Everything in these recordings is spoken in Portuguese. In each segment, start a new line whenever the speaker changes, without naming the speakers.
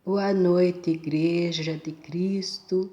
Boa noite, Igreja de Cristo.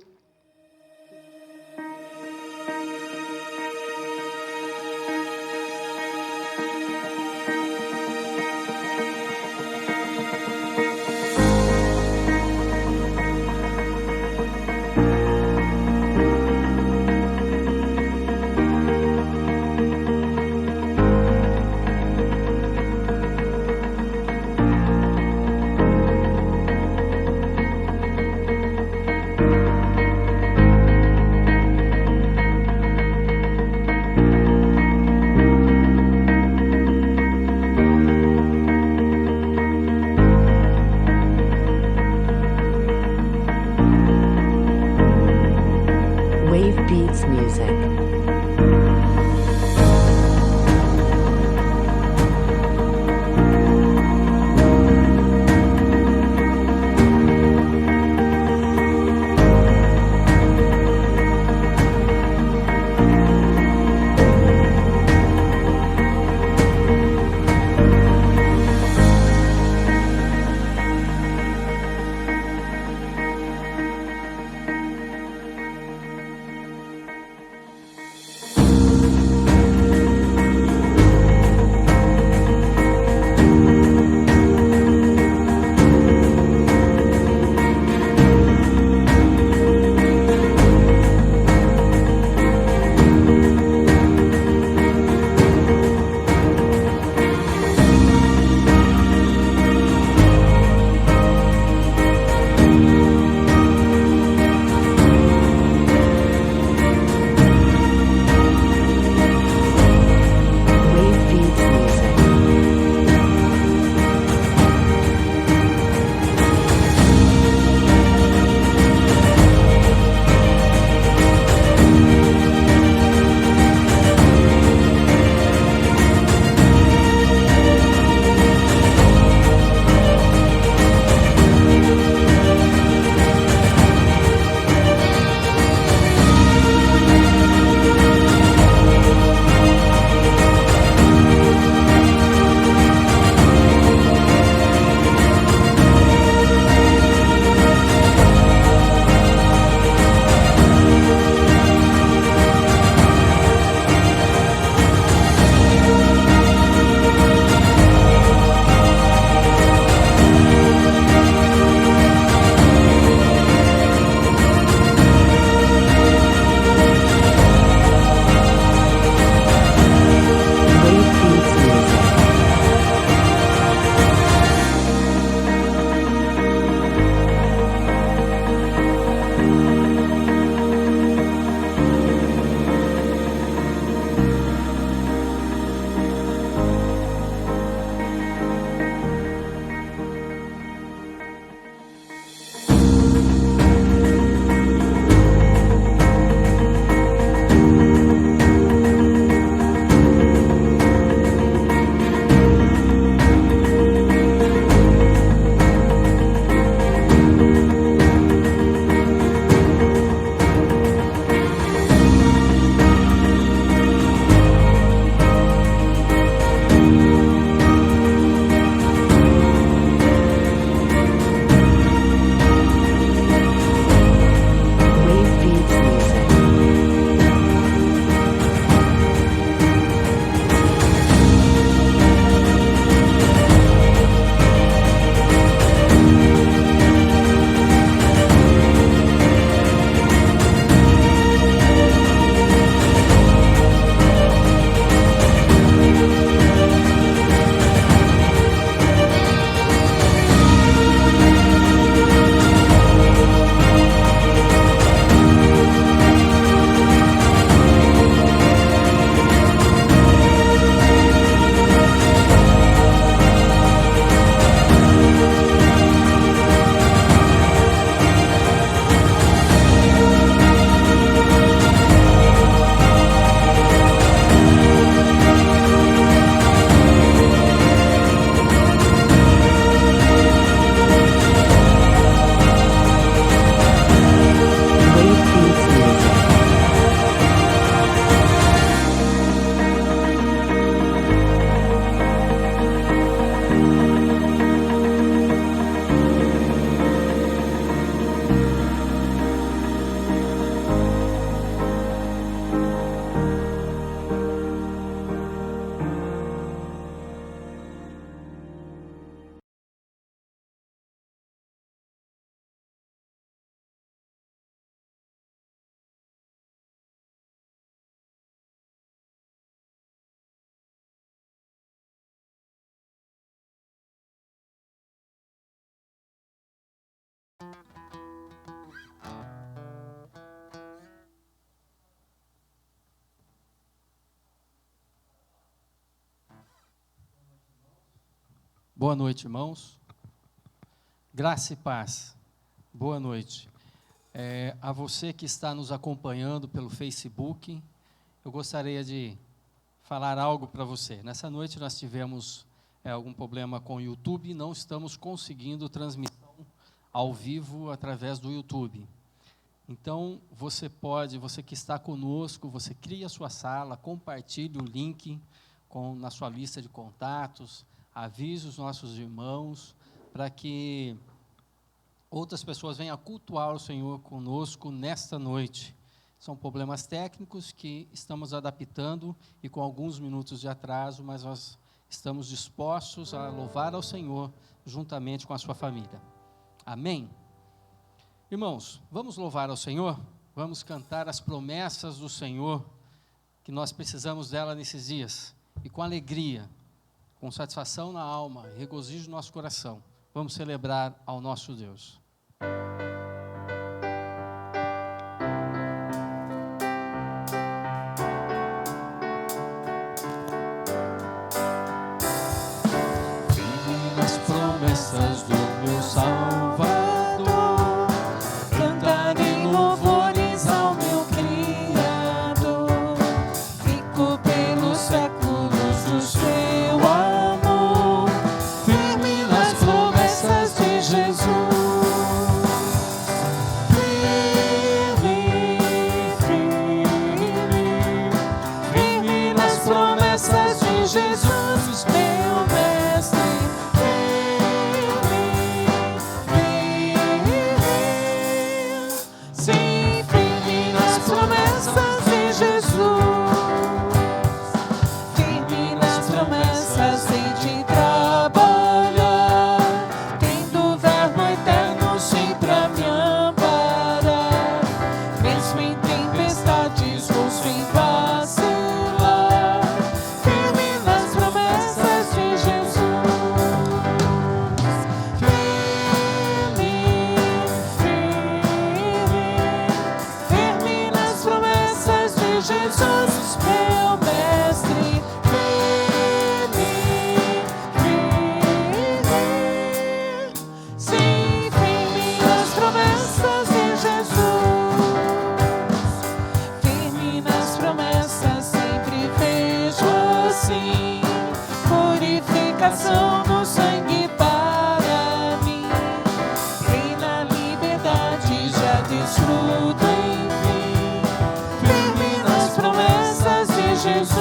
Boa noite, irmãos. Graça e paz. Boa noite. A você que está nos acompanhando pelo Facebook, eu gostaria de falar algo para você. Nessa noite nós tivemos algum problema com o YouTube e não estamos conseguindo transmissão ao vivo através do YouTube. Então, você que está conosco, você cria a sua sala, compartilhe o link na sua lista de contatos, avise os nossos irmãos, para que outras pessoas venham cultuar o Senhor conosco nesta noite. São problemas técnicos que estamos adaptando e com alguns minutos de atraso, mas nós estamos dispostos a louvar ao Senhor juntamente com a sua família. Amém? Irmãos, vamos louvar ao Senhor? Vamos cantar as promessas do Senhor, que nós precisamos dela nesses dias, e com alegria, com satisfação na alma, regozijo no nosso coração, vamos celebrar ao nosso Deus. Firme nas promessas do meu Salvador, cantarei louvores ao meu Criador, rico pelos séculos do seu amor, firme nas promessas de Jesus. Firme nas promessas de Jesus, meu mestre. Sim, firme nas promessas de Jesus. Firme nas promessas, sem te trabalhar, tendo o verbo eterno sempre a me amparar. Mesmo em tempestades, ouço em vacilar, firme nas promessas de Jesus. Firme nas promessas de Jesus, meu mestre. Sim, firme nas promessas de Jesus. Firme nas promessas, sempre vejo assim, purificação no sangue para mim. Rei na liberdade, já desfruto enfim, firme nas promessas de Jesus.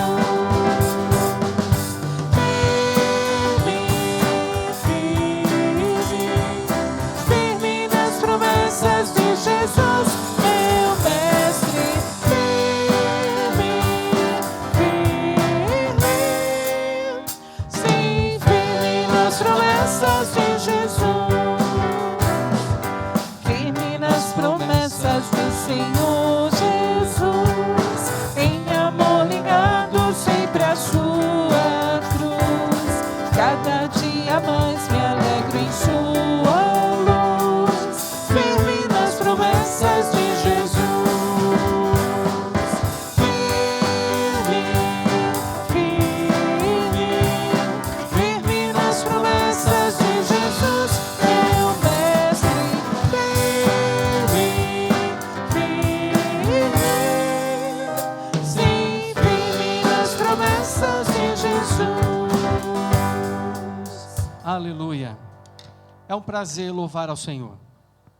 Firme nas promessas de Jesus, meu mestre. Sim, firme nas promessas de Jesus. Firme nas promessas do Senhor Jesus, em amor ligado sempre à sua cruz. Cada dia mais me alegro em sua luz. Firme nas promessas de Jesus. Firme nas promessas de Jesus, meu mestre. Sim, firme nas promessas de Jesus. Aleluia. É um prazer louvar ao Senhor.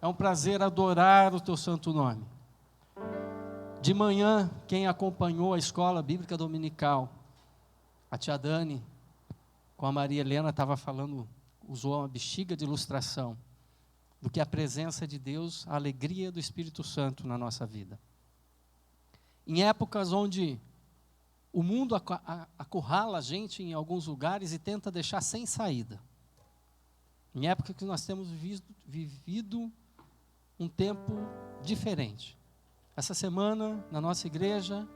É um prazer adorar o teu santo nome. De manhã, quem acompanhou a escola bíblica dominical, a tia Dani, com a Maria Helena, estava falando, usou uma bexiga de ilustração do que a presença de Deus, a alegria do Espírito Santo na nossa vida. Em épocas onde o mundo acurrala a gente em alguns lugares e tenta deixar sem saída. Em época que nós temos vivido um tempo diferente. Essa semana, na nossa igreja,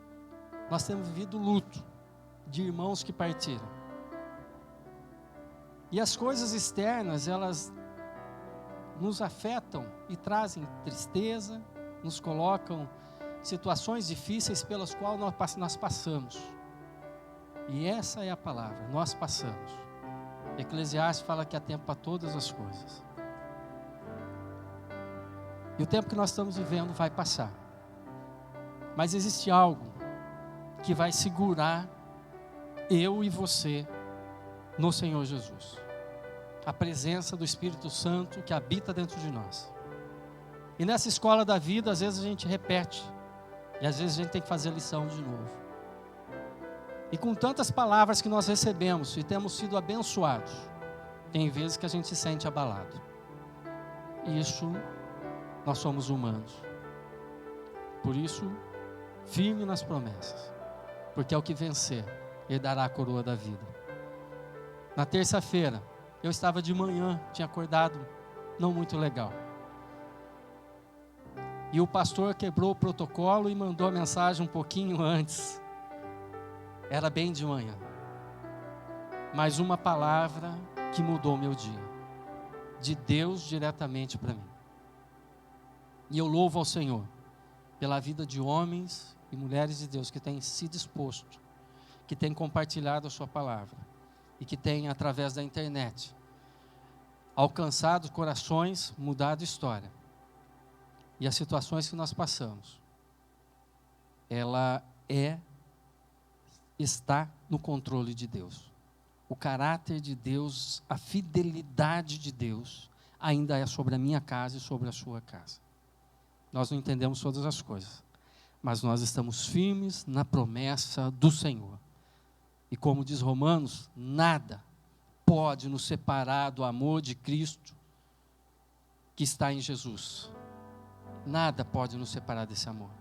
nós temos vivido luto de irmãos que partiram. E as coisas externas, elas nos afetam e trazem tristeza, nos colocam situações difíceis pelas quais nós passamos. E essa é a palavra, nós passamos. Eclesiastes fala que há tempo para todas as coisas. E o tempo que nós estamos vivendo vai passar. Mas existe algo que vai segurar eu e você no Senhor Jesus. A presença do Espírito Santo que habita dentro de nós. E nessa escola da vida, às vezes a gente repete. E às vezes a gente tem que fazer a lição de novo. E com tantas palavras que nós recebemos e temos sido abençoados, tem vezes que a gente se sente abalado. E isso, nós somos humanos. Por isso, firme nas promessas. Porque é o que vencer, Ele dará a coroa da vida. Na terça-feira, eu estava de manhã, tinha acordado não muito legal. E o pastor quebrou o protocolo e mandou a mensagem um pouquinho antes. Era bem de manhã. Mas uma palavra que mudou meu dia. De Deus diretamente para mim. E eu louvo ao Senhor pela vida de homens e mulheres de Deus que têm se disposto, que têm compartilhado a sua palavra e que têm, através da internet, alcançado corações, mudado história. E as situações que nós passamos, ela está no controle de Deus. O caráter de Deus, a fidelidade de Deus, ainda é sobre a minha casa e sobre a sua casa. Nós não entendemos todas as coisas, mas nós estamos firmes na promessa do Senhor. E como diz Romanos, nada pode nos separar do amor de Cristo que está em Jesus. Nada pode nos separar desse amor.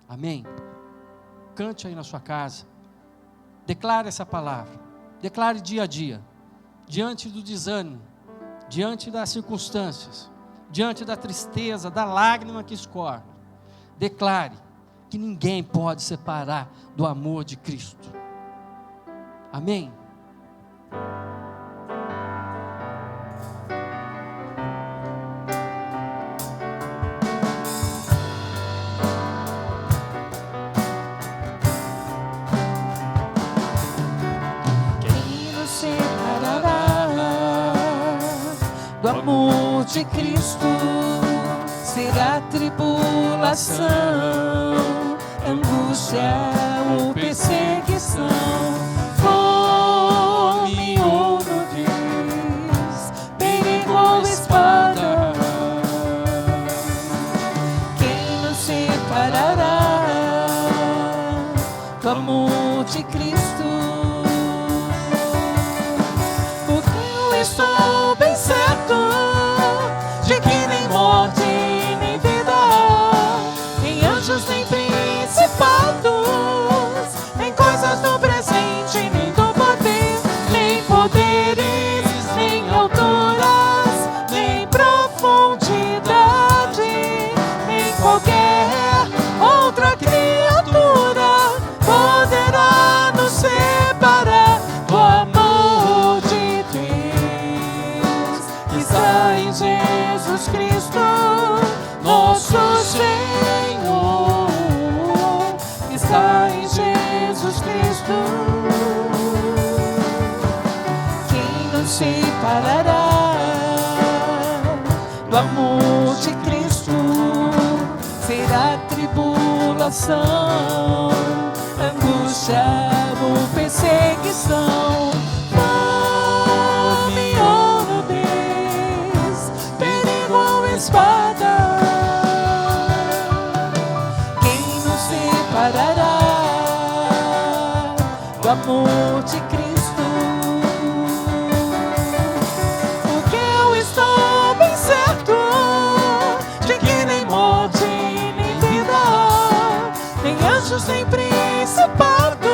Amém? Cante aí na sua casa. Declare essa palavra. Declare dia a dia. Diante do desânimo. Diante das circunstâncias. Diante da tristeza, da lágrima que escorre. Declare que ninguém pode separar do amor de Cristo. Amém?
Do amor de Cristo, será tribulação, angústia ou perseguição, fome ou nudez, perigo ou espada. Quem nos separará do amor de Cristo? Porque eu estou bem certo de que nem morte, nem vida, nem anjos, nem principados, nem coisas do presente, nem do porvir, nem poderes, nem alturas, nem profundidade, nem qualquer outra criatura poderá nos separar do amor de Deus que está em Jesus Cristo, nosso Senhor, que está em Jesus Cristo. Quem nos separará do amor de Cristo? Será tribulação, angústia ou perseguição, fome ou nudez, perigo ou espada. Quem nos separará do amor de Cristo? Porque eu estou bem certo de que nem morte, nem vida, nem anjos, nem principados,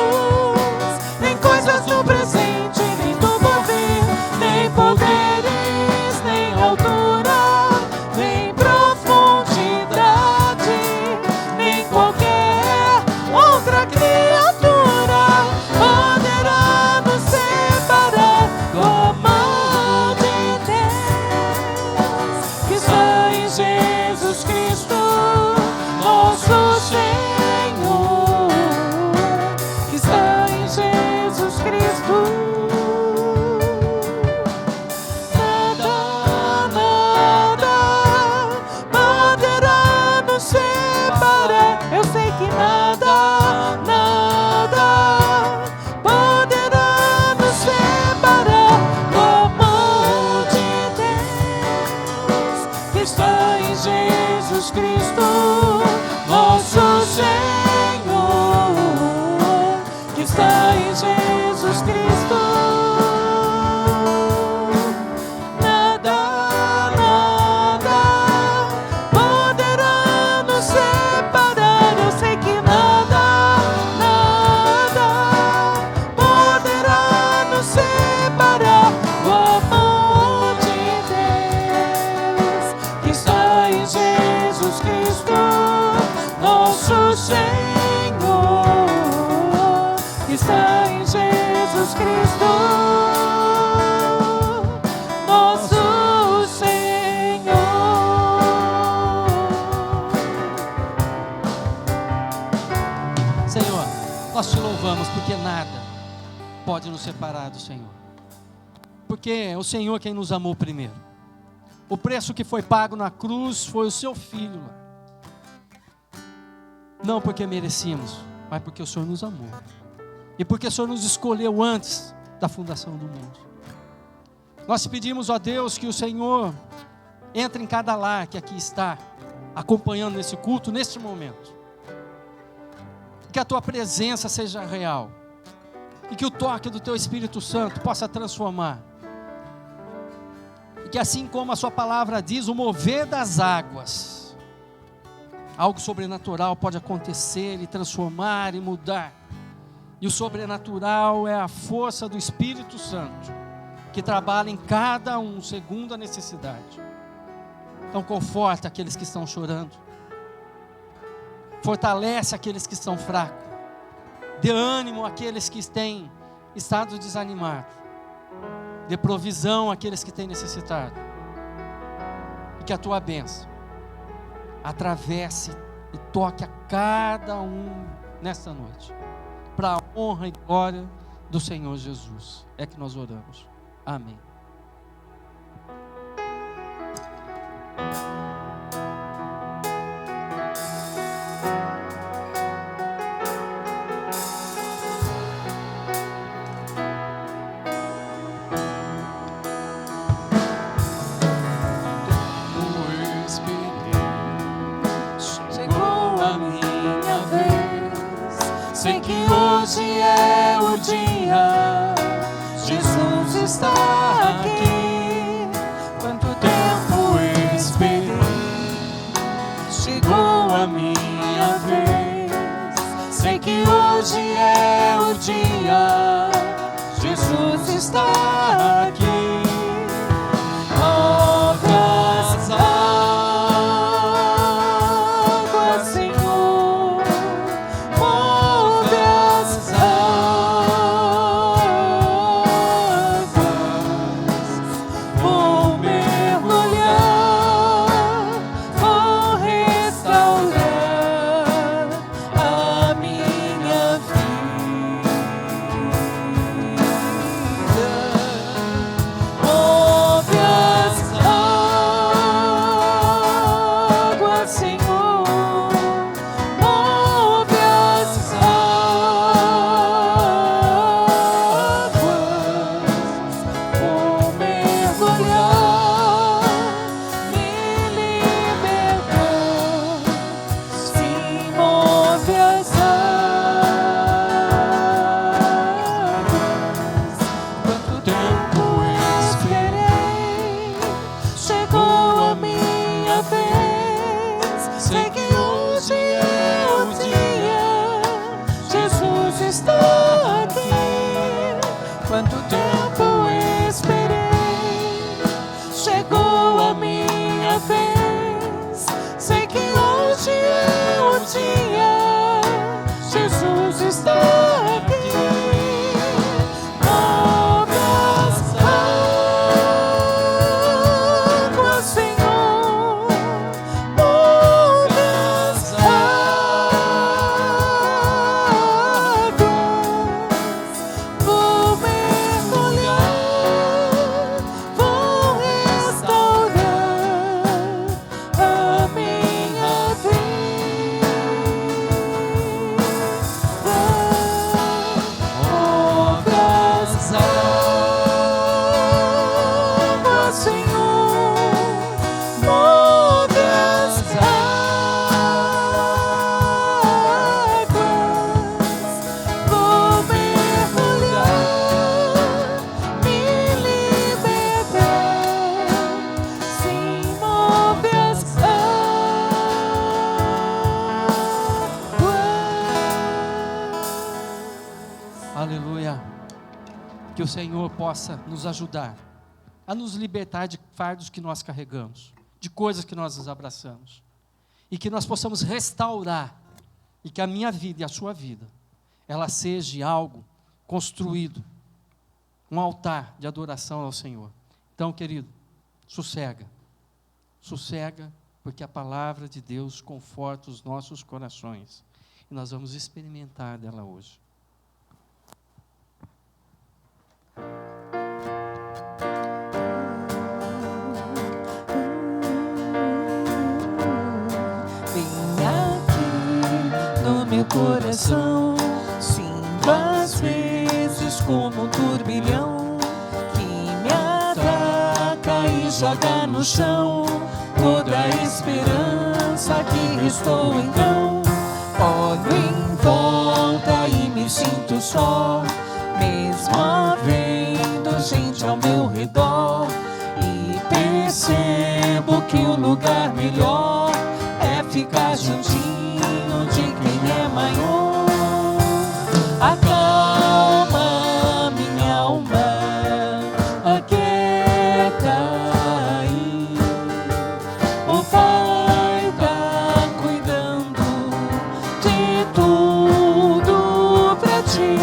nem coisas do presente, nem do porvir, nem poderes, nem altura, nem profundidade, nem qualquer outra criatura poderá nos separar do amor de Deus que está em Jesus Cristo, nosso Senhor,
pode nos separar do Senhor? Porque é o Senhor quem nos amou primeiro. O preço que foi pago na cruz foi o seu Filho. Não porque merecíamos, mas porque o Senhor nos amou. E porque o Senhor nos escolheu antes da fundação do mundo. Nós pedimos a Deus que o Senhor entre em cada lar que aqui está, acompanhando esse culto, neste momento. Que a tua presença seja real. E que o toque do teu Espírito Santo possa transformar. E que assim como a sua palavra diz, o mover das águas, algo sobrenatural pode acontecer e transformar e mudar. E o sobrenatural é a força do Espírito Santo, que trabalha em cada um segundo a necessidade. Então conforta aqueles que estão chorando. Fortalece aqueles que estão fracos. Dê ânimo àqueles que têm estado desanimados. Dê provisão àqueles que têm necessitado. E que a tua bênção atravesse e toque a cada um nesta noite. Para a honra e glória do Senhor Jesus. É que nós oramos. Amém.
Chegou a minha vez. Sei que hoje é o dia. Jesus está aqui. Quanto tempo eu esperei. Chegou a minha vez. Sei que hoje é o dia. Jesus está aqui. Move as águas, Senhor. Move as águas. Vou mergulhar, vou restaurar a minha vida. Move as águas, Senhor. Move as águas. Vou mergulhar, me libertar. Sim, move as águas. Quanto tempo eu esperei. Chegou a minha vez. Sei que hoje é o dia. Jesus está aqui. Quanto tempo eu esperei. Chegou a minha vez. Sei que hoje é o dia. Jesus está aqui. Move as águas, Senhor. Move as águas. Vou mergulhar, vou restaurar a minha vida. Move as águas, Senhor. Move as águas. Vou mergulhar, me libertar. Sim, move as águas.
Aleluia. Que o Senhor possa nos ajudar a nos libertar de fardos que nós carregamos, de coisas que nós nos abraçamos, e que nós possamos restaurar, e que a minha vida e a sua vida, ela seja algo construído, um altar de adoração ao Senhor. Então, querido, sossega, porque a palavra de Deus conforta os nossos corações, e nós vamos experimentar dela hoje.
meu coração. Sinto às vezes como um turbilhão que me ataca e joga no chão toda a esperança que restou então. Olho em volta e me sinto só, mesmo havendo gente ao meu redor, e percebo que o lugar melhor é ficar juntinho de quem é maior. Acalma minha alma, aquieta aí. O Pai tá cuidando de tudo pra ti.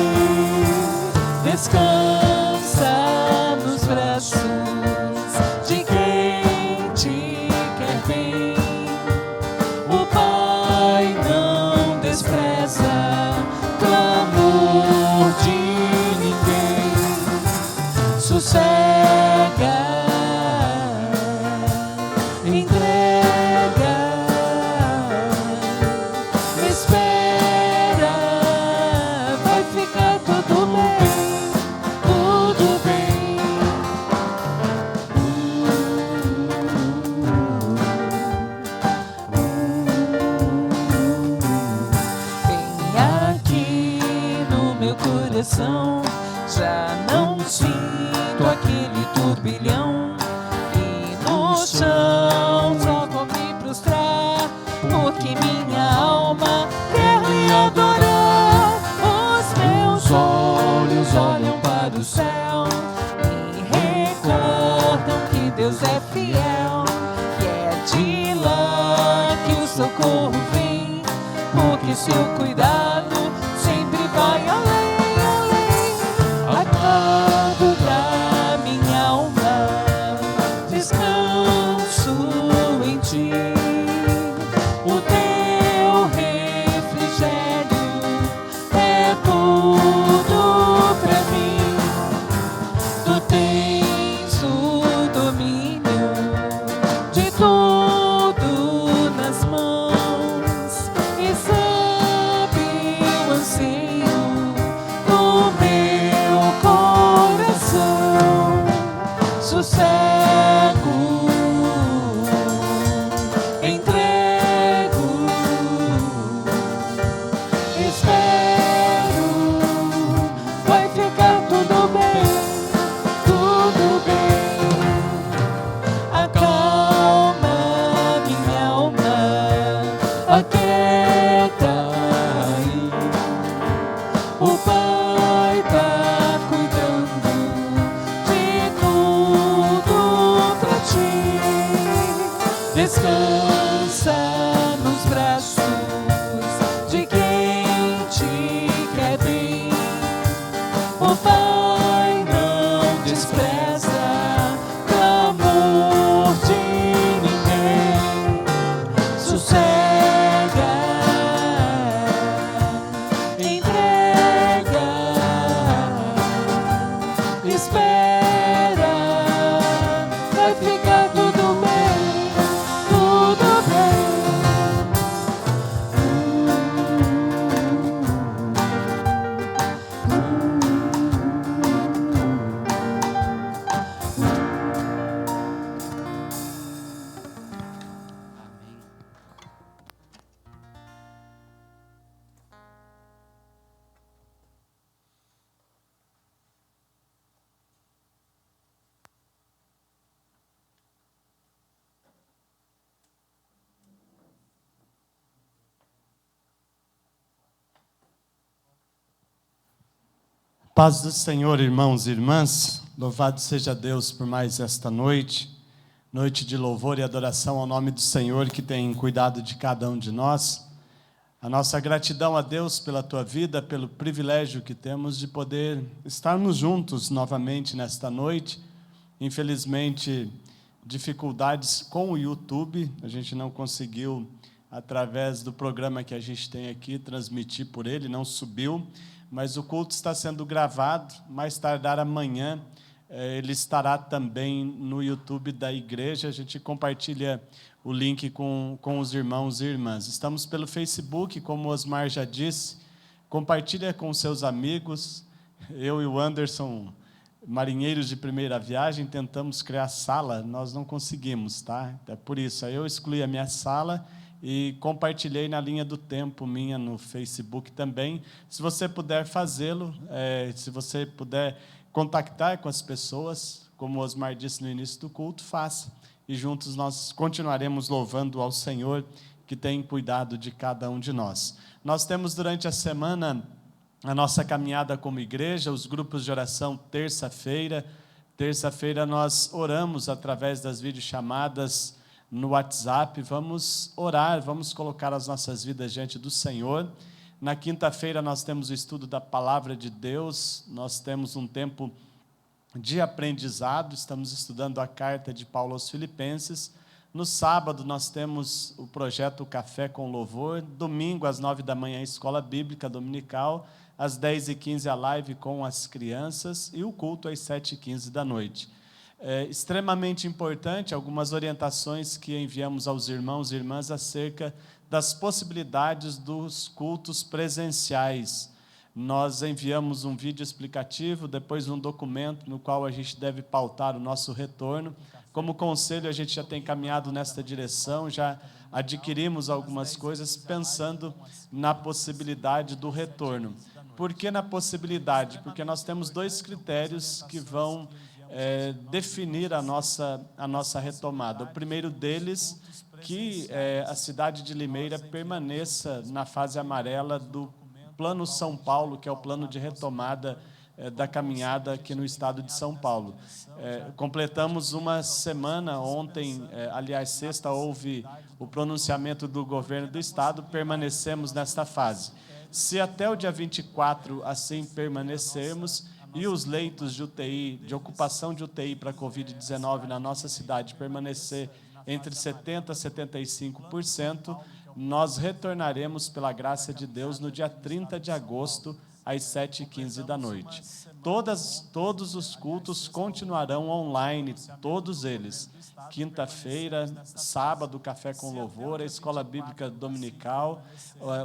Descansa nos braços de quem te quer bem. O Pai não despreza clamor de ninguém. Sossega, entrega, espera, vai ficar tudo bem, tudo bem. Vem aqui no meu coração, já não sinto aquele turbilhão. E no chão só vou me prostrar, porque minha alma quer lhe adorar. Os meus olhos olham para o céu e recordam que Deus é fiel, que é de lá que o socorro vem, porque seu cuidado sempre vai além, além. Acordo pra minha alma, descanso em ti. O teu refrigério é tudo pra mim. Tu tens o domínio de tudo nas mãos e sabe o anseio do meu coração. Sossego, entrego, espero, vai ficar tudo bem, tudo bem. Acalma minha alma, aquieta aí. O Pai tá cuidando de tudo pra ti. Descansa nos braços de quem te quer bem. O Pai não despreza clamor de ninguém. Sossega, entrega, espera, vai ficar tudo bem, tudo bem.
Paz do Senhor, irmãos e irmãs, louvado seja Deus por mais esta noite, noite de louvor e adoração ao nome do Senhor que tem cuidado de cada um de nós. A nossa gratidão a Deus pela tua vida, pelo privilégio que temos de poder estarmos juntos novamente nesta noite. Infelizmente, dificuldades com o YouTube, a gente não conseguiu, através do programa que a gente tem aqui, transmitir por ele, não subiu. Mas o culto está sendo gravado, mais tardar amanhã ele estará também no YouTube da igreja. A gente compartilha o link com os irmãos e irmãs. Estamos pelo Facebook, como o Osmar já disse. Compartilha com seus amigos. Eu e o Anderson, marinheiros de primeira viagem, tentamos criar sala, nós não conseguimos, tá? É por isso, aí eu excluí a minha sala e compartilhei na linha do tempo minha no Facebook também. Se você puder fazê-lo, se você puder contactar com as pessoas, como o Osmar disse no início do culto, faça. E juntos nós continuaremos louvando ao Senhor, que tem cuidado de cada um de nós. Nós temos durante a semana a nossa caminhada como igreja, os grupos de oração terça-feira. Terça-feira nós oramos através das videochamadas no WhatsApp. Vamos orar, vamos colocar as nossas vidas diante do Senhor. Na quinta-feira nós temos o estudo da Palavra de Deus, nós temos um tempo de aprendizado, estamos estudando a carta de Paulo aos Filipenses. No sábado nós temos o projeto Café com Louvor, domingo às 9 da manhã, Escola Bíblica Dominical, às 10h15 a live com as crianças e o culto às 7h15 da noite. É extremamente importante algumas orientações que enviamos aos irmãos e irmãs acerca das possibilidades dos cultos presenciais. Nós enviamos um vídeo explicativo, depois um documento no qual a gente deve pautar o nosso retorno. Como conselho, a gente já tem caminhado nesta direção, já adquirimos algumas coisas pensando na possibilidade do retorno. Por que na possibilidade? Porque nós temos dois critérios que vão definir a nossa retomada. O primeiro deles, que a cidade de Limeira permaneça na fase amarela do Plano São Paulo, que é o plano de retomada da caminhada aqui no estado de São Paulo. Completamos uma semana, ontem, aliás, sexta, houve o pronunciamento do governo do estado, permanecemos nesta fase. Se até o dia 24 assim permanecermos, e os leitos de UTI, de ocupação de UTI para a Covid-19 na nossa cidade permanecer entre 70% e 75%, nós retornaremos, pela graça de Deus, no dia 30 de agosto, às 7h15 da noite. Todos os cultos continuarão online, todos eles. Quinta-feira, sábado, Café com Louvor, a Escola Bíblica Dominical,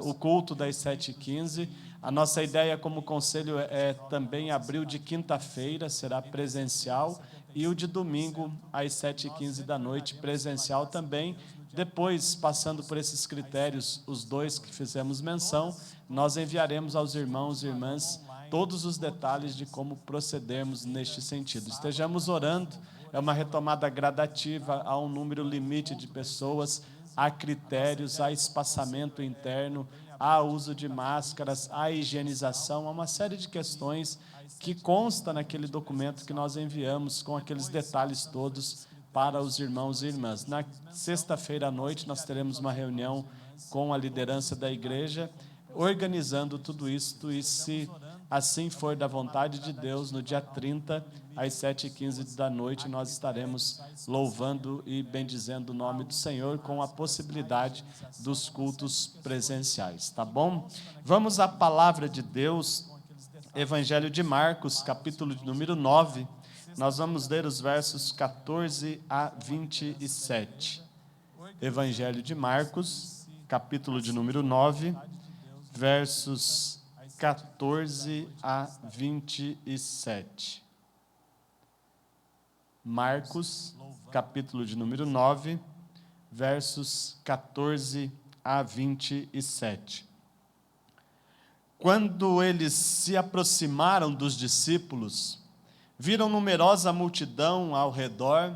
o culto das 7h15. A nossa ideia como conselho é também abrir o de quinta-feira, será presencial, e o de domingo, às 7h15 da noite, presencial também. Depois, passando por esses critérios, os dois que fizemos menção, nós enviaremos aos irmãos e irmãs todos os detalhes de como procedermos neste sentido. Estejamos orando, é uma retomada gradativa, há um número limite de pessoas, há critérios, há espaçamento interno, há uso de máscaras, há higienização, há uma série de questões que consta naquele documento que nós enviamos com aqueles detalhes todos para os irmãos e irmãs. Na sexta-feira à noite nós teremos uma reunião com a liderança da igreja, organizando tudo isso, e se assim for da vontade de Deus, no dia 30, às 7h15 da noite, nós estaremos louvando e bendizendo o nome do Senhor com a possibilidade dos cultos presenciais, tá bom? Vamos à palavra de Deus, Evangelho de Marcos, capítulo de número 9, nós vamos ler os versos 14 a 27. Evangelho de Marcos, capítulo de número 9, versos 14 a 27. Marcos, capítulo de número 9, versos 14 a 27. Quando eles se aproximaram dos discípulos, viram numerosa multidão ao redor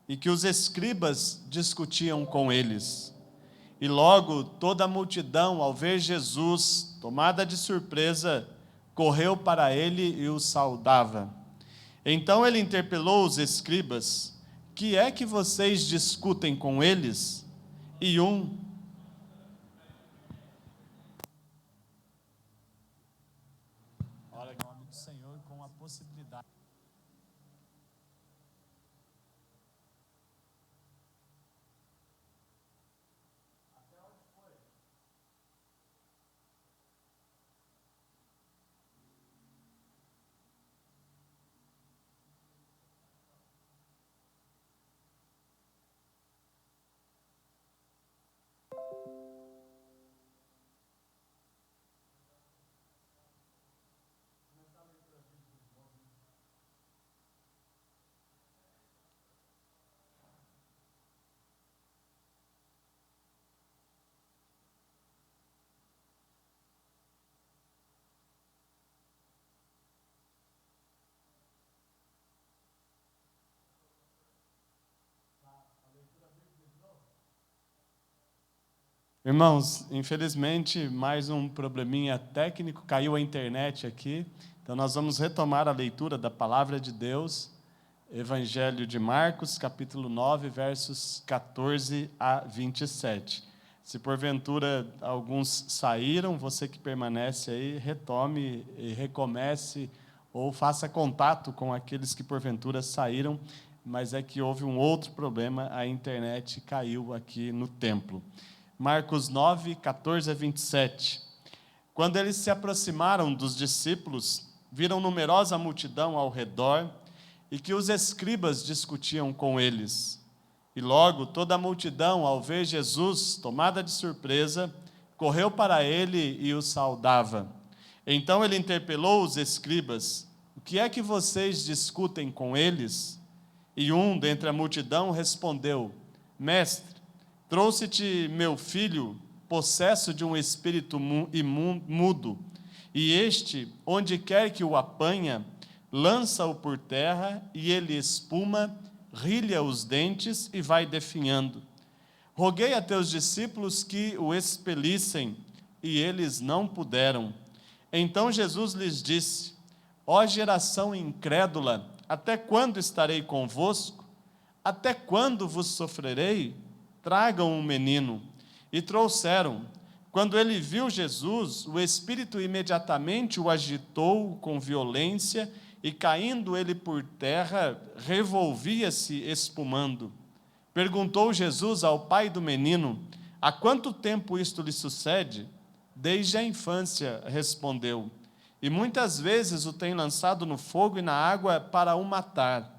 e que os escribas discutiam com eles. E logo toda a multidão, ao ver Jesus, tomada de surpresa, correu para ele e o saudava. Então ele interpelou os escribas: que é que vocês discutem com eles? E ora, em nome do Senhor, com a possibilidade. Irmãos, infelizmente, mais um probleminha técnico, caiu a internet aqui. Então, nós vamos retomar a leitura da Palavra de Deus, Evangelho de Marcos, capítulo 9, versos 14 a 27. Se porventura alguns saíram, você que permanece aí, retome e recomece, ou faça contato com aqueles que porventura saíram, mas é que houve um outro problema, a internet caiu aqui no templo. Marcos 9, 14 a 27. Quando eles se aproximaram dos discípulos, viram numerosa multidão ao redor e que os escribas discutiam com eles. E logo toda a multidão, ao ver Jesus, tomada de surpresa, correu para ele e o saudava. Então ele interpelou os escribas: o que é que vocês discutem com eles? E um dentre a multidão respondeu: Mestre, trouxe-te meu filho, possesso de um espírito mudo, e este, onde quer que o apanha, lança-o por terra, e ele espuma, rilha os dentes e vai definhando. Roguei a teus discípulos que o expelissem, e eles não puderam. Então Jesus lhes disse: ó geração incrédula, até quando estarei convosco? Até quando vos sofrerei? Tragam um menino. E trouxeram. Quando ele viu Jesus, o espírito imediatamente o agitou com violência, e caindo ele por terra, revolvia-se espumando. Perguntou Jesus ao pai do menino: há quanto tempo isto lhe sucede? Desde a infância, respondeu. E muitas vezes o tem lançado no fogo e na água para o matar.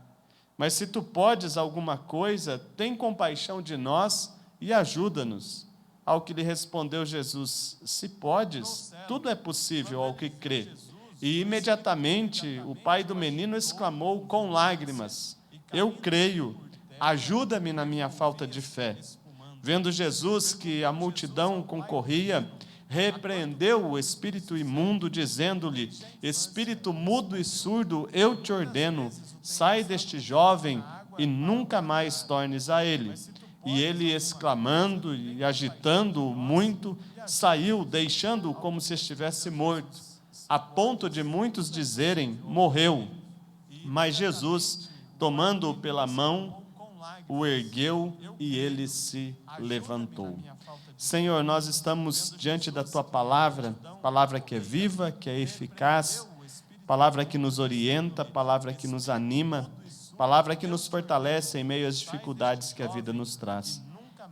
Mas se tu podes alguma coisa, tem compaixão de nós e ajuda-nos. Ao que lhe respondeu Jesus: se podes, tudo é possível ao que crê. E imediatamente o pai do menino exclamou com lágrimas: eu creio, ajuda-me na minha falta de fé. Vendo Jesus que a multidão concorria, repreendeu o espírito imundo, dizendo-lhe: espírito mudo e surdo, eu te ordeno, sai deste jovem e nunca mais tornes a ele. E ele, exclamando e agitando-o muito, saiu, deixando-o como se estivesse morto, a ponto de muitos dizerem: morreu. Mas Jesus, tomando-o pela mão, o ergueu e ele se levantou. Senhor, nós estamos diante da Tua palavra, palavra que é viva, que é eficaz, palavra que nos orienta, palavra que nos anima, palavra que nos fortalece em meio às dificuldades que a vida nos traz.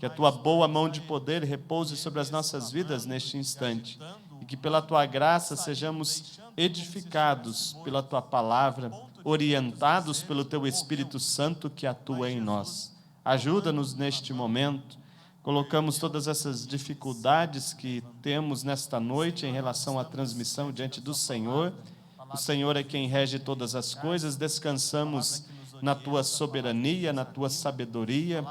Que a Tua boa mão de poder repouse sobre as nossas vidas neste instante, e que pela Tua graça sejamos edificados pela Tua palavra, orientados pelo Teu Espírito Santo que atua em nós. Ajuda-nos neste momento. Colocamos todas essas dificuldades que temos nesta noite em relação à transmissão diante do Senhor. O Senhor é quem rege todas as coisas. Descansamos na Tua soberania, na Tua sabedoria.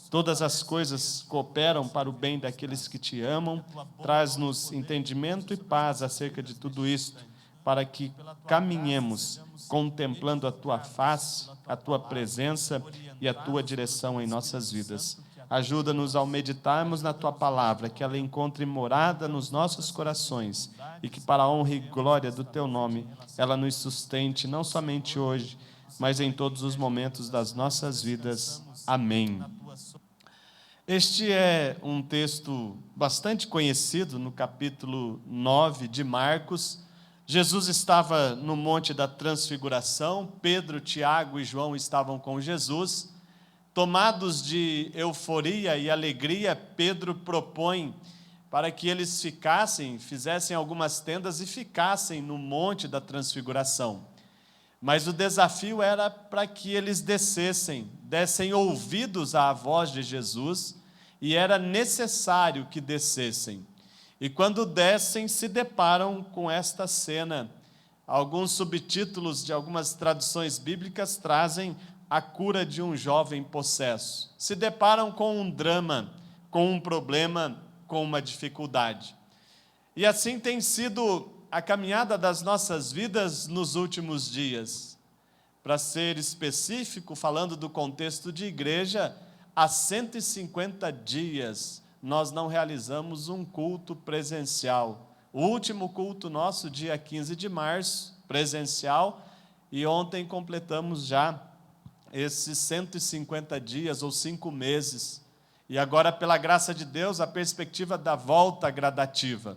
Todas as coisas cooperam para o bem daqueles que Te amam. Traz-nos entendimento e paz acerca de tudo isto, para que caminhemos contemplando a Tua face, a Tua presença e a Tua direção em nossas vidas. Ajuda-nos ao meditarmos na Tua palavra, que ela encontre morada nos nossos corações e que, para a honra e glória do Teu nome, ela nos sustente não somente hoje, mas em todos os momentos das nossas vidas. Amém. Este é um texto bastante conhecido no capítulo 9 de Marcos. Jesus estava no Monte da Transfiguração, Pedro, Tiago e João estavam com Jesus. Tomados de euforia e alegria, Pedro propõe para que eles fizessem algumas tendas e ficassem no Monte da Transfiguração. Mas o desafio era para que eles dessem ouvidos à voz de Jesus, e era necessário que descessem. E quando descem, se deparam com esta cena. Alguns subtítulos de algumas traduções bíblicas trazem a cura de um jovem possesso. Se deparam com um drama, com um problema, com uma dificuldade. E assim tem sido a caminhada das nossas vidas nos últimos dias. Para ser específico, falando do contexto de igreja, há 150 dias nós não realizamos um culto presencial. O último culto nosso, dia 15 de março, presencial, e ontem completamos já esses 150 dias ou 5 meses. E agora, pela graça de Deus, a perspectiva da volta gradativa.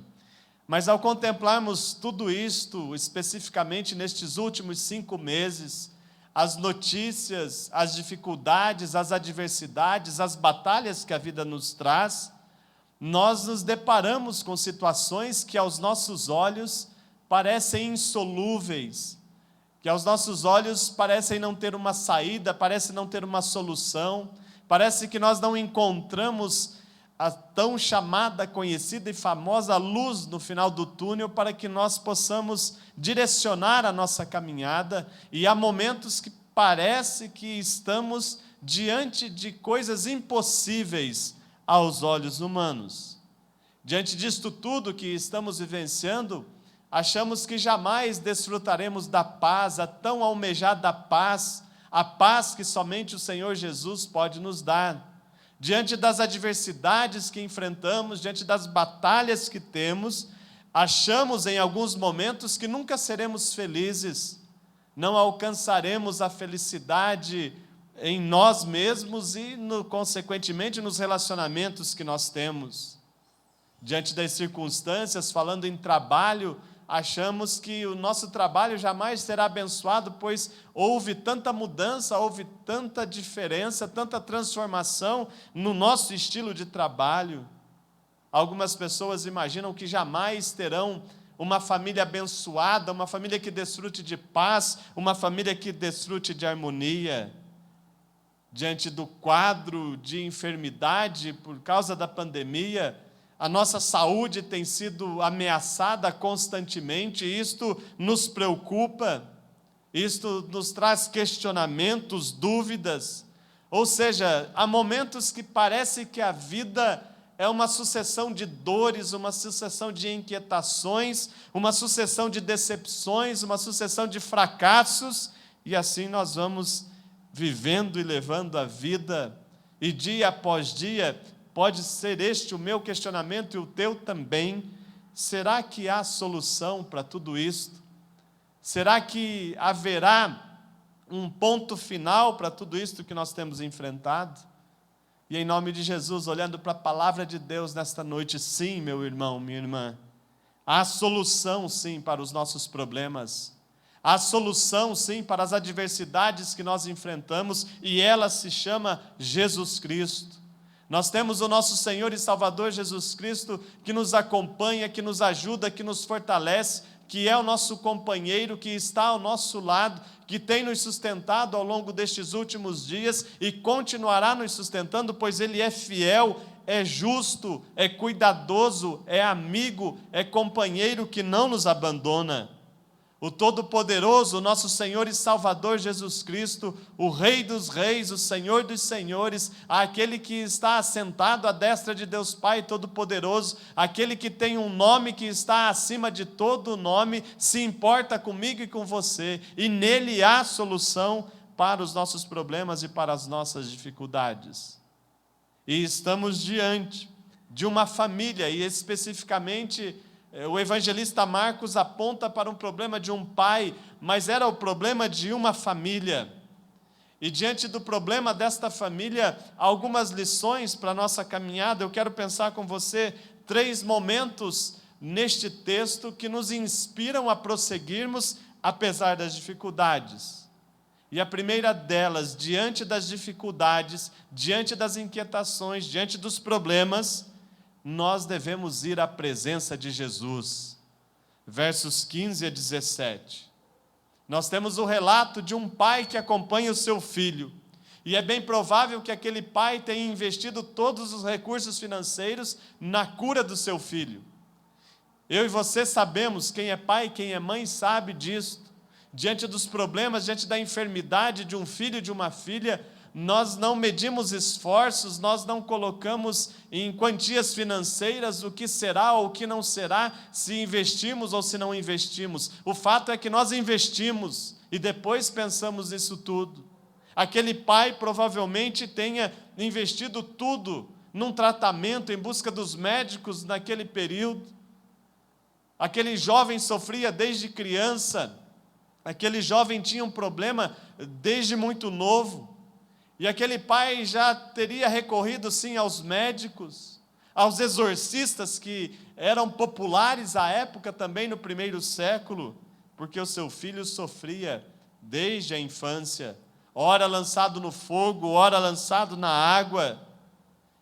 Mas ao contemplarmos tudo isto, especificamente nestes últimos 5 meses, as notícias, as dificuldades, as adversidades, as batalhas que a vida nos traz, nós nos deparamos com situações que aos nossos olhos parecem insolúveis, que aos nossos olhos parecem não ter uma saída, parecem não ter uma solução, parece que nós não encontramos a tão chamada, conhecida e famosa luz no final do túnel para que nós possamos direcionar a nossa caminhada, e há momentos que parece que estamos diante de coisas impossíveis aos olhos humanos. Diante disto tudo que estamos vivenciando, achamos que jamais desfrutaremos da paz, a tão almejada paz, a paz que somente o Senhor Jesus pode nos dar. Diante das adversidades que enfrentamos, diante das batalhas que temos, achamos em alguns momentos que nunca seremos felizes, não alcançaremos a felicidade em nós mesmos e, consequentemente, nos relacionamentos que nós temos. Diante das circunstâncias, falando em trabalho, achamos que o nosso trabalho jamais será abençoado, pois houve tanta mudança, houve tanta diferença, tanta transformação no nosso estilo de trabalho. Algumas pessoas imaginam que jamais terão uma família abençoada, uma família que desfrute de paz, uma família que desfrute de harmonia. Diante do quadro de enfermidade por causa da pandemia, a nossa saúde tem sido ameaçada constantemente, e isto nos preocupa, isto nos traz questionamentos, dúvidas. Ou seja, há momentos que parece que a vida é uma sucessão de dores, uma sucessão de inquietações, uma sucessão de decepções, uma sucessão de fracassos, e assim nós vamos vivendo e levando a vida, e dia após dia. Pode ser este o meu questionamento e o teu também. Será que há solução para tudo isto? Será que haverá um ponto final para tudo isto que nós temos enfrentado? E em nome de Jesus, olhando para a palavra de Deus nesta noite, sim, meu irmão, minha irmã, há solução sim para os nossos problemas. Há solução sim para as adversidades que nós enfrentamos, e ela se chama Jesus Cristo. Nós temos o nosso Senhor e Salvador Jesus Cristo, que nos acompanha, que nos ajuda, que nos fortalece, que é o nosso companheiro, que está ao nosso lado, que tem nos sustentado ao longo destes últimos dias e continuará nos sustentando, pois Ele é fiel, é justo, é cuidadoso, é amigo, é companheiro que não nos abandona. O Todo-Poderoso, nosso Senhor e Salvador Jesus Cristo, o Rei dos Reis, o Senhor dos Senhores, aquele que está assentado à destra de Deus Pai Todo-Poderoso, aquele que tem um nome que está acima de todo nome, se importa comigo e com você, e nele há solução para os nossos problemas e para as nossas dificuldades. E estamos diante de uma família, e especificamente o evangelista Marcos aponta para um problema de um pai, mas era o problema de uma família. E diante do problema desta família, algumas lições para a nossa caminhada. Eu quero pensar com você 3 momentos neste texto que nos inspiram a prosseguirmos apesar das dificuldades. E a primeira delas, diante das dificuldades, diante das inquietações, diante dos problemas, nós devemos ir à presença de Jesus. Versos 15 a 17. Nós temos o relato de um pai que acompanha o seu filho. E é bem provável que aquele pai tenha investido todos os recursos financeiros na cura do seu filho. Eu e você sabemos, quem é pai, quem é mãe sabe disso. Diante dos problemas, diante da enfermidade de um filho e de uma filha, nós não medimos esforços, nós não colocamos em quantias financeiras o que será ou o que não será, se investimos ou se não investimos. O fato é que nós investimos e depois pensamos nisso tudo. Aquele pai provavelmente tenha investido tudo num tratamento, em busca dos médicos naquele período. Aquele jovem sofria desde criança, aquele jovem tinha um problema desde muito novo, e aquele pai já teria recorrido sim aos médicos, aos exorcistas que eram populares à época também no primeiro século, porque o seu filho sofria desde a infância, ora lançado no fogo, ora lançado na água.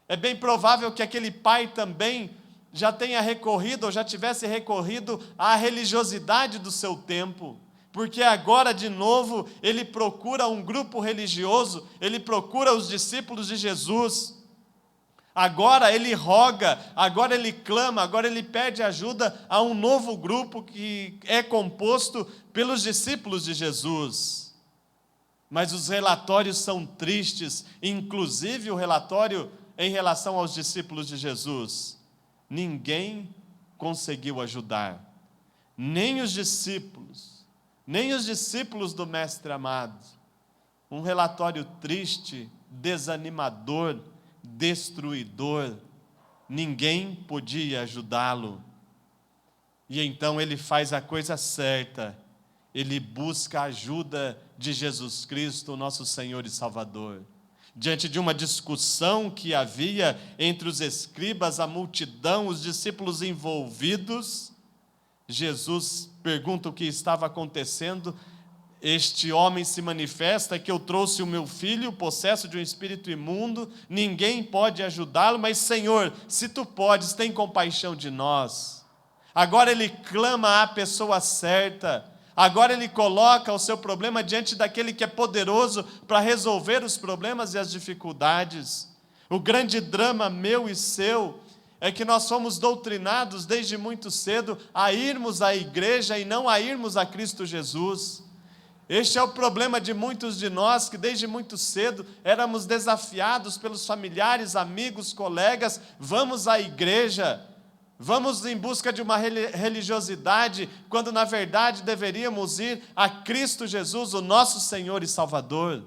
É bem provável que aquele pai também já tenha recorrido, ou já tivesse recorrido à religiosidade do seu tempo, porque agora de novo ele procura um grupo religioso, ele procura os discípulos de Jesus. Agora ele roga, agora ele clama, agora ele pede ajuda a um novo grupo que é composto pelos discípulos de Jesus. Mas os relatórios são tristes, inclusive o relatório em relação aos discípulos de Jesus. Ninguém conseguiu ajudar, nem os discípulos do Mestre amado. Um relatório triste, desanimador, destruidor. Ninguém podia ajudá-lo. E então ele faz a coisa certa, ele busca a ajuda de Jesus Cristo, nosso Senhor e Salvador. Diante de uma discussão que havia entre os escribas, a multidão, os discípulos envolvidos, Jesus pergunta o que estava acontecendo. Este homem se manifesta que eu trouxe o meu filho, possesso de um espírito imundo, ninguém pode ajudá-lo, mas Senhor, se tu podes, tem compaixão de nós. Agora ele clama à pessoa certa. Agora ele coloca o seu problema diante daquele que é poderoso para resolver os problemas e as dificuldades. O grande drama meu e seu é que nós somos doutrinados desde muito cedo a irmos à igreja e não a irmos a Cristo Jesus. Este é o problema de muitos de nós, que desde muito cedo éramos desafiados pelos familiares, amigos, colegas, vamos à igreja. Vamos em busca de uma religiosidade, quando na verdade deveríamos ir a Cristo Jesus, o nosso Senhor e Salvador.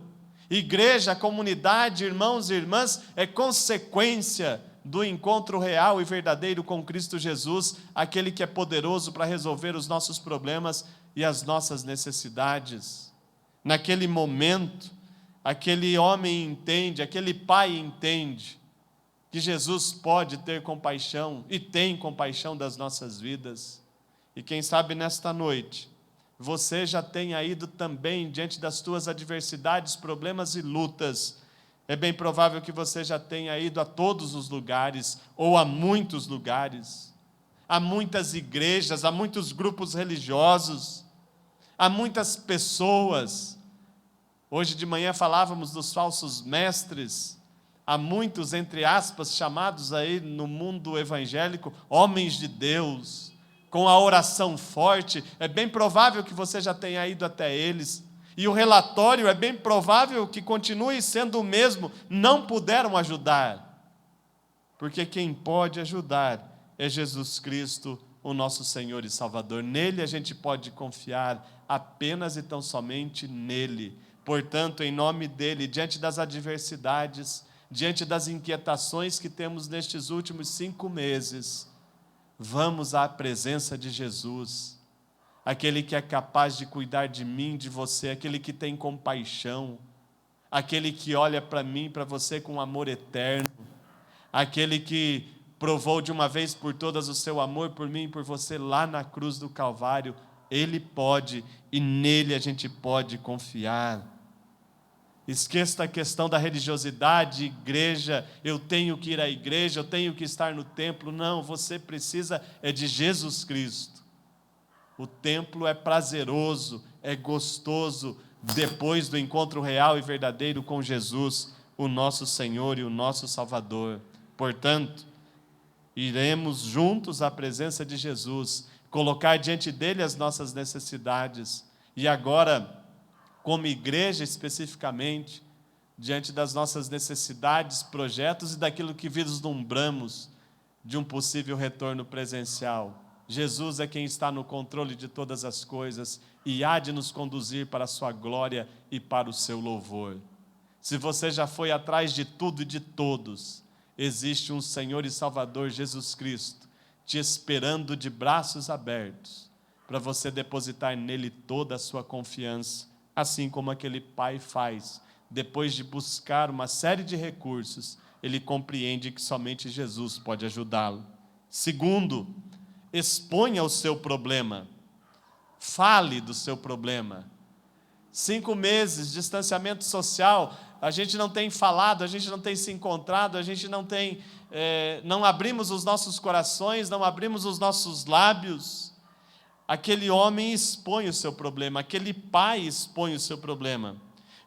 Igreja, comunidade, irmãos e irmãs, é consequência do encontro real e verdadeiro com Cristo Jesus, aquele que é poderoso para resolver os nossos problemas e as nossas necessidades. Naquele momento, aquele homem entende, aquele pai entende, que Jesus pode ter compaixão e tem compaixão das nossas vidas. E quem sabe nesta noite, você já tenha ido também diante das tuas adversidades, problemas e lutas. É bem provável que você já tenha ido a todos os lugares, ou a muitos lugares. Há muitas igrejas, há muitos grupos religiosos, há muitas pessoas. Hoje de manhã falávamos dos falsos mestres. Há muitos, entre aspas, chamados aí no mundo evangélico, homens de Deus, com a oração forte. É bem provável que você já tenha ido até eles. E o relatório é bem provável que continue sendo o mesmo. Não puderam ajudar. Porque quem pode ajudar é Jesus Cristo, o nosso Senhor e Salvador. Nele a gente pode confiar, apenas e tão somente nele. Portanto, em nome dele, diante das adversidades, diante das inquietações que temos nestes últimos 5 meses, vamos à presença de Jesus, aquele que é capaz de cuidar de mim, de você, aquele que tem compaixão, aquele que olha para mim, para você com amor eterno, aquele que provou de uma vez por todas o seu amor por mim e por você lá na cruz do Calvário. Ele pode, e nele a gente pode confiar. Esqueça a questão da religiosidade, igreja, eu tenho que ir à igreja, eu tenho que estar no templo. Não, você precisa de Jesus Cristo. O templo é prazeroso, é gostoso, depois do encontro real e verdadeiro com Jesus, o nosso Senhor e o nosso Salvador. Portanto, iremos juntos à presença de Jesus, colocar diante dele as nossas necessidades. E agora, como igreja especificamente, diante das nossas necessidades, projetos e daquilo que vislumbramos de um possível retorno presencial. Jesus é quem está no controle de todas as coisas e há de nos conduzir para a sua glória e para o seu louvor. Se você já foi atrás de tudo e de todos, existe um Senhor e Salvador, Jesus Cristo, te esperando de braços abertos, para você depositar nele toda a sua confiança, assim como aquele pai faz. Depois de buscar uma série de recursos, ele compreende que somente Jesus pode ajudá-lo. Segundo, exponha o seu problema. Fale do seu problema. 5 meses de distanciamento social, a gente não tem falado, a gente não tem se encontrado, a gente não abrimos os nossos corações, não abrimos os nossos lábios. Aquele homem expõe o seu problema, aquele pai expõe o seu problema.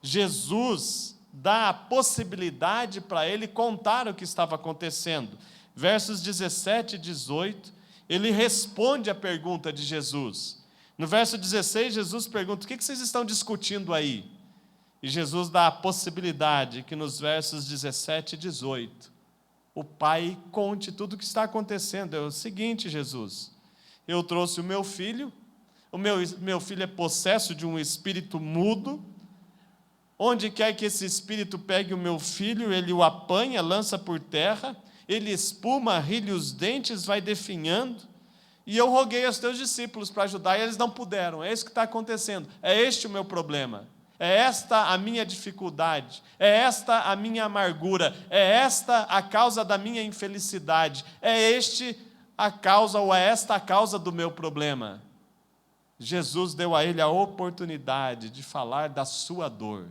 Jesus dá a possibilidade para ele contar o que estava acontecendo. Versos 17 e 18, ele responde à pergunta de Jesus. No verso 16, Jesus pergunta: o que vocês estão discutindo aí? E Jesus dá a possibilidade que nos versos 17 e 18, o pai conte tudo o que está acontecendo. É o seguinte, Jesus, eu trouxe o meu filho é possesso de um espírito mudo. Onde quer que esse espírito pegue o meu filho, ele o apanha, lança por terra, ele espuma, rilha os dentes, vai definhando. E eu roguei aos teus discípulos para ajudar, e eles não puderam. É isso que está acontecendo. É este o meu problema. É esta a minha dificuldade. É esta a minha amargura. É esta a causa da minha infelicidade. É esta a causa do meu problema. Jesus deu a ele a oportunidade de falar da sua dor,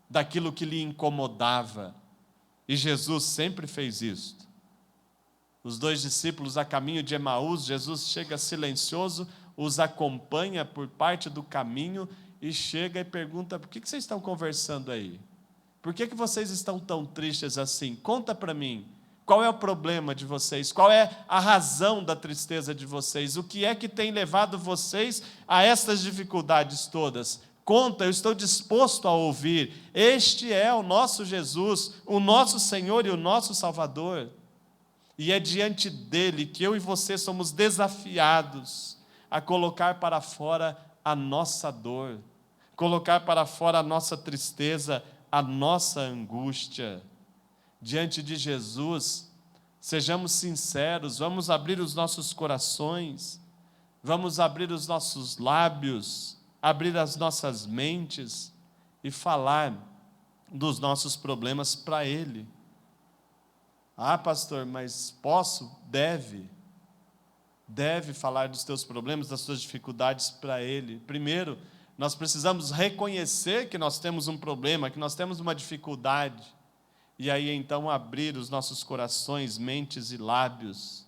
daquilo que lhe incomodava. E Jesus sempre fez isso. Os 2 discípulos a caminho de Emaús, Jesus chega silencioso, os acompanha por parte do caminho e chega e pergunta: por que vocês estão conversando aí? Por que vocês estão tão tristes assim? Conta para mim, qual é o problema de vocês? Qual é a razão da tristeza de vocês? O que é que tem levado vocês a essas dificuldades todas? Conta, eu estou disposto a ouvir. Este é o nosso Jesus, o nosso Senhor e o nosso Salvador. E é diante dele que eu e você somos desafiados a colocar para fora a nossa dor, colocar para fora a nossa tristeza, a nossa angústia. Diante de Jesus, sejamos sinceros, vamos abrir os nossos corações, vamos abrir os nossos lábios, abrir as nossas mentes e falar dos nossos problemas para Ele. Ah, pastor, mas posso? Deve falar dos teus problemas, das tuas dificuldades para Ele. Primeiro, nós precisamos reconhecer que nós temos um problema, que nós temos uma dificuldade. E aí então abrir os nossos corações, mentes e lábios.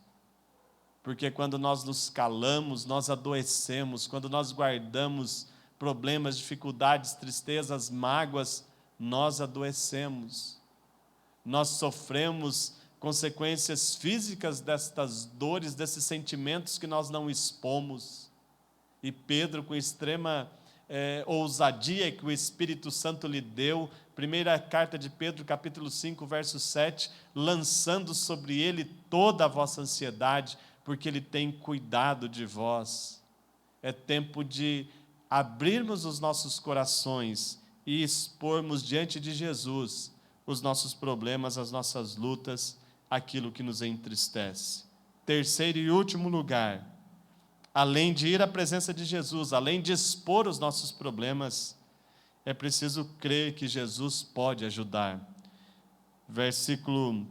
Porque quando nós nos calamos, nós adoecemos. Quando nós guardamos problemas, dificuldades, tristezas, mágoas, nós adoecemos. Nós sofremos consequências físicas destas dores, desses sentimentos que nós não expomos. E Pedro, com extrema ousadia que o Espírito Santo lhe deu, primeira carta de Pedro, capítulo 5, verso 7, lançando sobre ele toda a vossa ansiedade, porque ele tem cuidado de vós. É tempo de abrirmos os nossos corações e expormos diante de Jesus os nossos problemas, as nossas lutas, aquilo que nos entristece. Terceiro e último lugar, além de ir à presença de Jesus, além de expor os nossos problemas, é preciso crer que Jesus pode ajudar. Versículo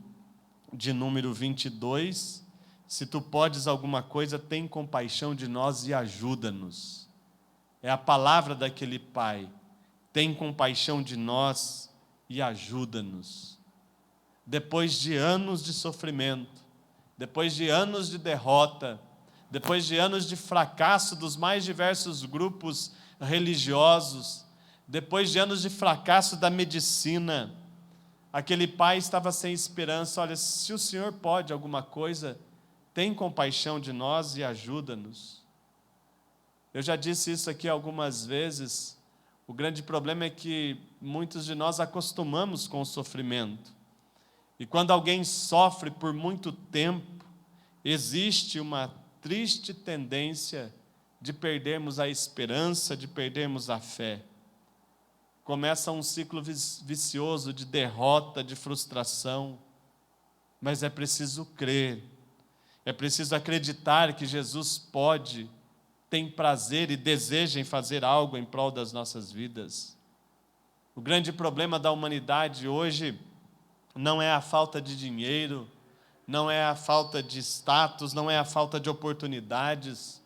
de número 22, se tu podes alguma coisa, tem compaixão de nós e ajuda-nos. É a palavra daquele pai, tem compaixão de nós e ajuda-nos. Depois de anos de sofrimento, depois de anos de derrota, depois de anos de fracasso dos mais diversos grupos religiosos, depois de anos de fracasso da medicina, aquele pai estava sem esperança. Olha, se o Senhor pode alguma coisa, tem compaixão de nós e ajuda-nos. Eu já disse isso aqui algumas vezes. O grande problema é que muitos de nós acostumamos com o sofrimento. E quando alguém sofre por muito tempo, existe uma triste tendência de perdermos a esperança, de perdermos a fé. Começa um ciclo vicioso de derrota, de frustração. mas é preciso crer, é preciso acreditar que Jesus pode, tem prazer e deseja em fazer algo em prol das nossas vidas. O grande problema da humanidade hoje não é a falta de dinheiro, não é a falta de status, não é a falta de oportunidades.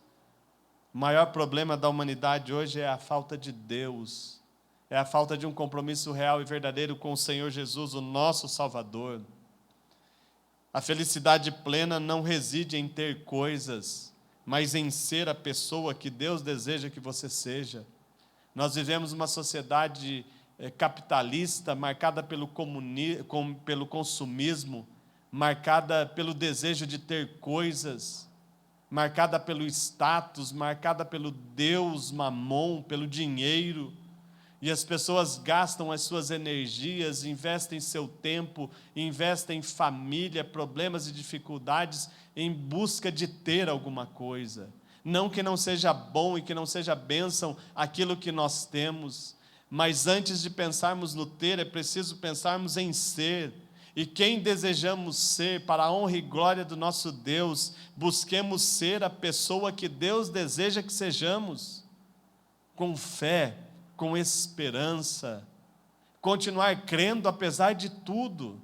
O maior problema da humanidade hoje é a falta de Deus, é a falta de um compromisso real e verdadeiro com o Senhor Jesus, o nosso Salvador. A felicidade plena não reside em ter coisas, mas em ser a pessoa que Deus deseja que você seja. Nós vivemos uma sociedade capitalista, marcada pelo consumismo, marcada pelo desejo de ter coisas, marcada pelo status, marcada pelo Deus Mamon, pelo dinheiro. E as pessoas gastam as suas energias, investem seu tempo, investem em família, problemas e dificuldades em busca de ter alguma coisa. Não que não seja bom e que não seja bênção aquilo que nós temos, mas antes de pensarmos no ter, é preciso pensarmos em ser. E quem desejamos ser, para a honra e glória do nosso Deus, busquemos ser a pessoa que Deus deseja que sejamos, com fé, com esperança, continuar crendo apesar de tudo.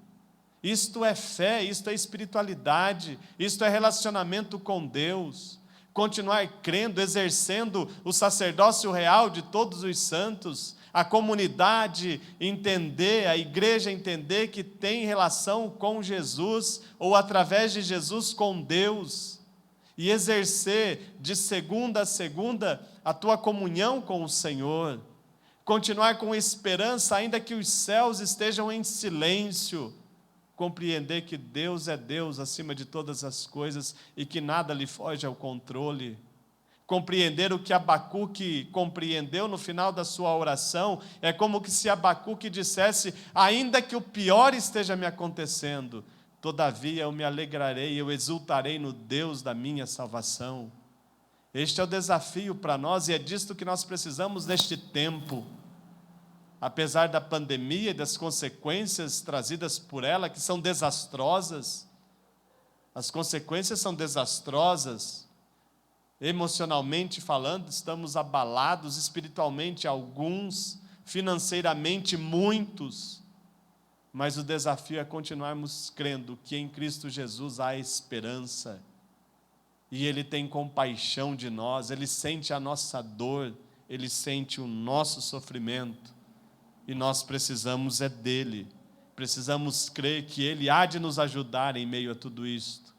Isto é fé, isto é espiritualidade, isto é relacionamento com Deus. Continuar crendo, exercendo o sacerdócio real de todos os santos, a comunidade entender, a igreja entender que tem relação com Jesus, ou através de Jesus com Deus, e exercer de segunda a segunda a tua comunhão com o Senhor. Continuar com esperança, ainda que os céus estejam em silêncio. Compreender que Deus é Deus acima de todas as coisas e que nada lhe foge ao controle. Compreender o que Abacuque compreendeu no final da sua oração, é como que se Abacuque dissesse: ainda que o pior esteja me acontecendo, todavia eu me alegrarei, eu exultarei no Deus da minha salvação. Este é o desafio para nós e é disto que nós precisamos neste tempo. Apesar da pandemia e das consequências trazidas por ela, que são desastrosas, as consequências são desastrosas. Emocionalmente falando, estamos abalados, espiritualmente alguns, financeiramente muitos, mas o desafio é continuarmos crendo que em Cristo Jesus há esperança, e Ele tem compaixão de nós, Ele sente a nossa dor, Ele sente o nosso sofrimento, e nós precisamos dEle, precisamos crer que Ele há de nos ajudar em meio a tudo isto.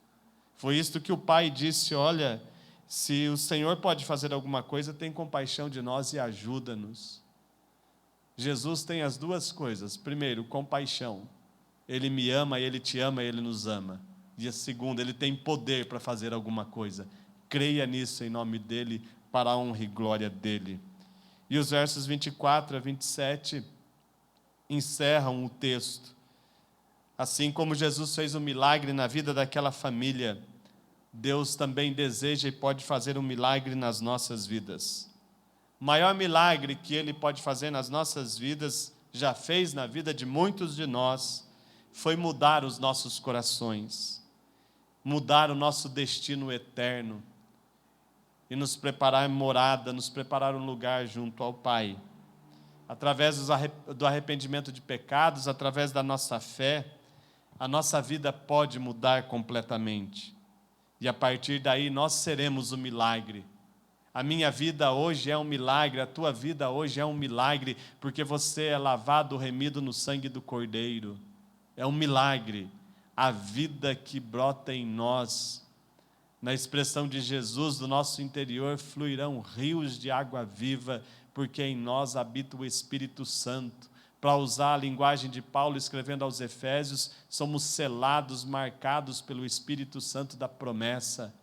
Foi isto que o Pai disse: olha, se o Senhor pode fazer alguma coisa, tem compaixão de nós e ajuda-nos. Jesus tem as duas coisas. Primeiro, compaixão. Ele me ama, Ele te ama, Ele nos ama. E a segunda, Ele tem poder para fazer alguma coisa. Creia nisso em nome dEle, para a honra e glória dEle. E os versos 24 a 27 encerram o texto. Assim como Jesus fez um milagre na vida daquela família, Deus também deseja e pode fazer um milagre nas nossas vidas. O maior milagre que Ele pode fazer nas nossas vidas, já fez na vida de muitos de nós, foi mudar os nossos corações, mudar o nosso destino eterno e nos preparar morada, nos preparar um lugar junto ao Pai. Através do arrependimento de pecados, através da nossa fé, a nossa vida pode mudar completamente. E a partir daí nós seremos o milagre. A minha vida hoje é um milagre, a tua vida hoje é um milagre, porque você é lavado, remido no sangue do Cordeiro. É um milagre. A vida que brota em nós, na expressão de Jesus, do nosso interior fluirão rios de água viva, porque em nós habita o Espírito Santo. Para usar a linguagem de Paulo escrevendo aos Efésios, somos selados, marcados pelo Espírito Santo da promessa.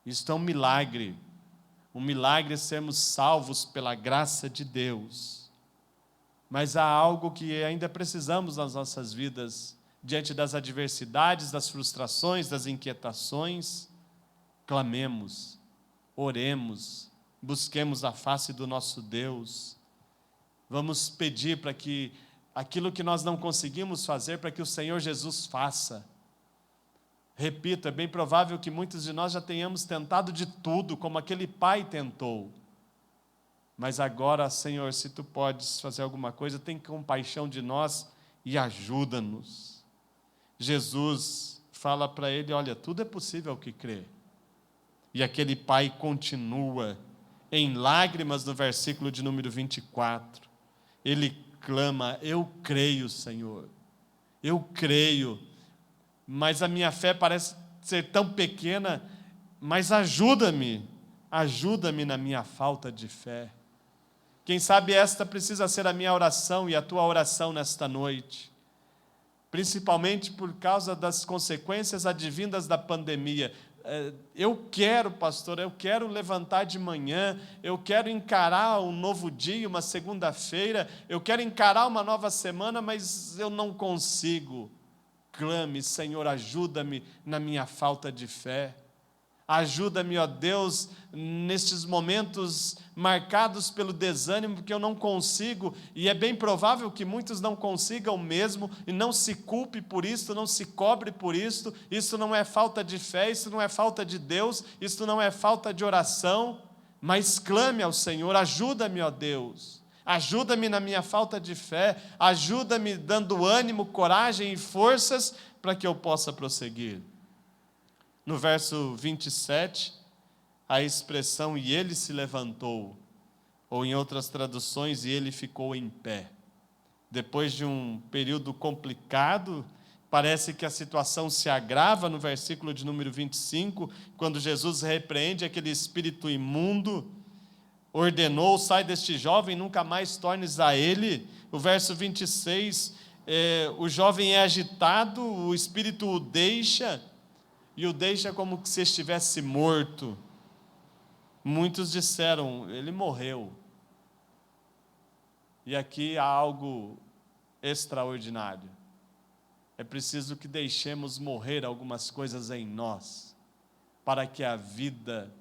Isto é um milagre. Um milagre é sermos salvos pela graça de Deus. Mas há algo que ainda precisamos nas nossas vidas, diante das adversidades, das frustrações, das inquietações. Clamemos, oremos, busquemos a face do nosso Deus. Vamos pedir para que aquilo que nós não conseguimos fazer, para que o Senhor Jesus faça. Repito, é bem provável que muitos de nós já tenhamos tentado de tudo, como aquele pai tentou. Mas agora, Senhor, se Tu podes fazer alguma coisa, tem compaixão de nós e ajuda-nos. Jesus fala para ele, olha, tudo é possível ao que crê. E aquele pai continua em lágrimas no versículo de número 24. Ele clama, eu creio, Senhor, eu creio, mas a minha fé parece ser tão pequena, mas ajuda-me na minha falta de fé. Quem sabe esta precisa ser a minha oração e a tua oração nesta noite, principalmente por causa das consequências advindas da pandemia. Eu quero, pastor, eu quero levantar de manhã, eu quero encarar um novo dia, uma segunda-feira, eu quero encarar uma nova semana, mas eu não consigo. Clame, Senhor, ajuda-me na minha falta de fé. Ajuda-me, ó Deus, nestes momentos marcados pelo desânimo, porque eu não consigo, e é bem provável que muitos não consigam mesmo, e não se culpe por isso, não se cobre por isso não é falta de fé, isso não é falta de Deus, isso não é falta de oração, mas clame ao Senhor, ajuda-me, ó Deus, ajuda-me na minha falta de fé, ajuda-me dando ânimo, coragem e forças para que eu possa prosseguir. No verso 27, a expressão, e ele se levantou, ou em outras traduções, e ele ficou em pé. Depois de um período complicado, parece que a situação se agrava no versículo de número 25, quando Jesus repreende aquele espírito imundo, ordenou, sai deste jovem, nunca mais tornes a ele. O verso 26, o jovem é agitado, o espírito o deixa, e o deixa como se estivesse morto. Muitos disseram, ele morreu. E aqui há algo extraordinário. É preciso que deixemos morrer algumas coisas em nós, para que a vida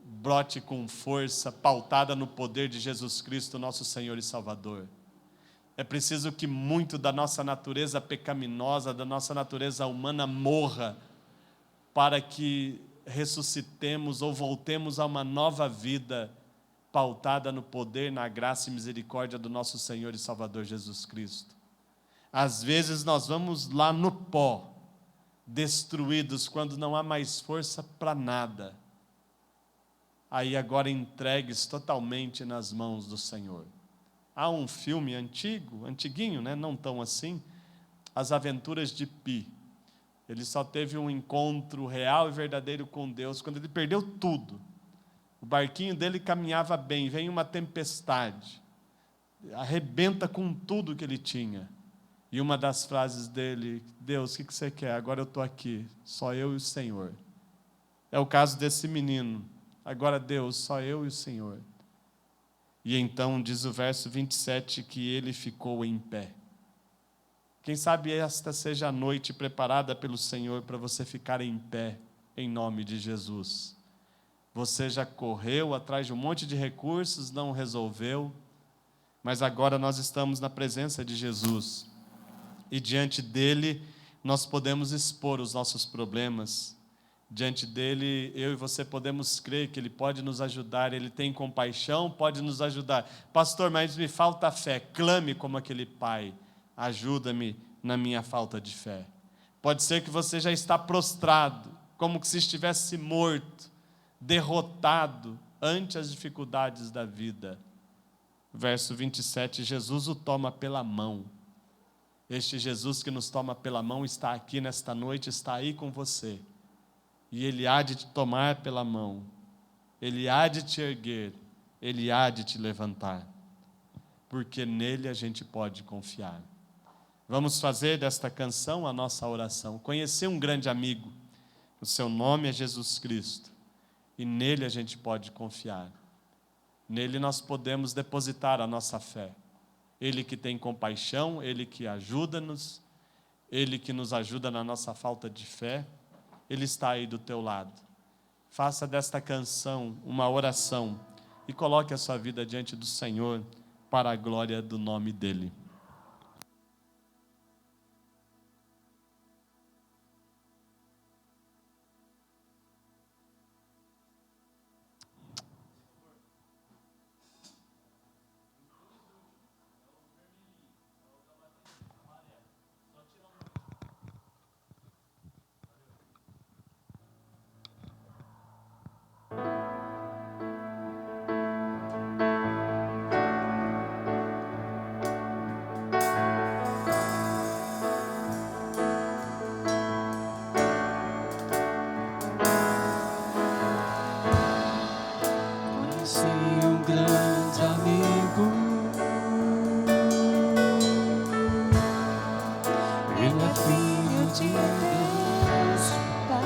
brote com força, pautada no poder de Jesus Cristo, nosso Senhor e Salvador. É preciso que muito da nossa natureza pecaminosa, da nossa natureza humana morra, para que ressuscitemos ou voltemos a uma nova vida pautada no poder, na graça e misericórdia do nosso Senhor e Salvador Jesus Cristo. Às vezes nós vamos lá no pó, destruídos, quando não há mais força para nada. Aí agora entregues totalmente nas mãos do Senhor. Há um filme antigo, antiguinho, né? Não tão assim, As Aventuras de Pi. Ele só teve um encontro real e verdadeiro com Deus quando ele perdeu tudo. O barquinho dele caminhava bem, vem uma tempestade, arrebenta com tudo que ele tinha. E uma das frases dele, Deus, o que você quer? Agora eu estou aqui, só eu e o Senhor. É o caso desse menino. Agora Deus, só eu e o Senhor. E então diz o verso 27 que ele ficou em pé. Quem sabe esta seja a noite preparada pelo Senhor para você ficar em pé, em nome de Jesus. Você já correu atrás de um monte de recursos, não resolveu, mas agora nós estamos na presença de Jesus. E diante dele, nós podemos expor os nossos problemas. Diante dele, eu e você podemos crer que ele pode nos ajudar, ele tem compaixão, pode nos ajudar. Pastor, mas me falta fé. Clame como aquele pai. Ajuda-me na minha falta de fé. Pode ser que você já está prostrado, como se estivesse morto, derrotado ante as dificuldades da vida. Verso 27, Jesus o toma pela mão. Este Jesus que nos toma pela mão está aqui nesta noite, está aí com você. E Ele há de te tomar pela mão, Ele há de te erguer, Ele há de te levantar, porque nele a gente pode confiar. Vamos fazer desta canção a nossa oração. Conhecer um grande amigo, o seu nome é Jesus Cristo, e nele a gente pode confiar. Nele nós podemos depositar a nossa fé. Ele que tem compaixão, Ele que ajuda-nos, Ele que nos ajuda na nossa falta de fé, Ele está aí do teu lado. Faça desta canção uma oração e coloque a sua vida diante do Senhor para a glória do nome dEle.
de Deus Pai.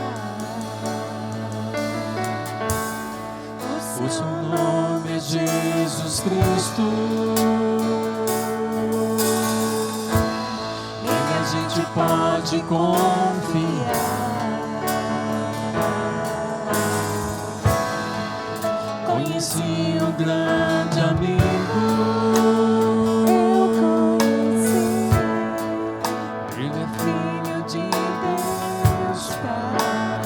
O seu nome é Jesus Cristo. Nele a gente pode confiar. Conheci um grande amigo. Eu conheci. Ele é filho de Deus Pai.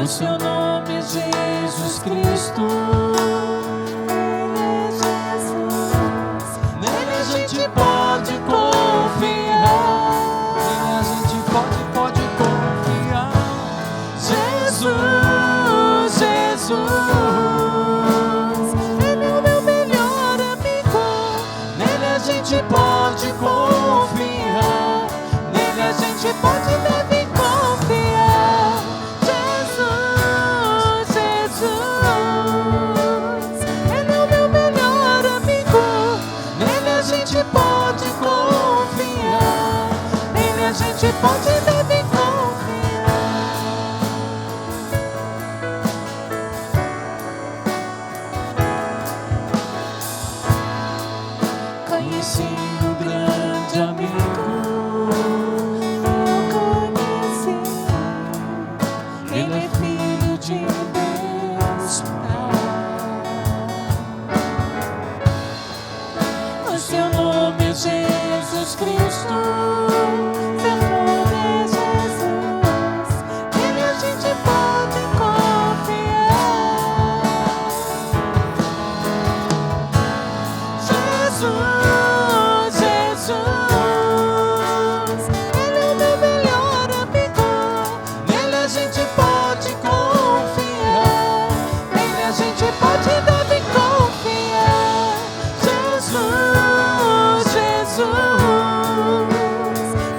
O seu nome é Jesus Cristo. Ele é Jesus. Nele a gente pode confiar. Nele a gente pode confiar. Jesus, Ele é o meu melhor amigo. Nele a gente pode confiar. Nele a gente pode e deve confiar. Jesus, Ele é o meu melhor amigo. Nele a gente pode confiar. Nele a gente pode e deve confiar. Conheci um grande amigo. Eu conheci. Ele é filho de Deus Pai. O seu nome é Jesus Cristo. Seu nome é Jesus. Nele a gente pode confiar. Jesus, Ele é o meu melhor amigo. Nele a gente pode confiar. Nele a gente pode e deve confiar. Jesus,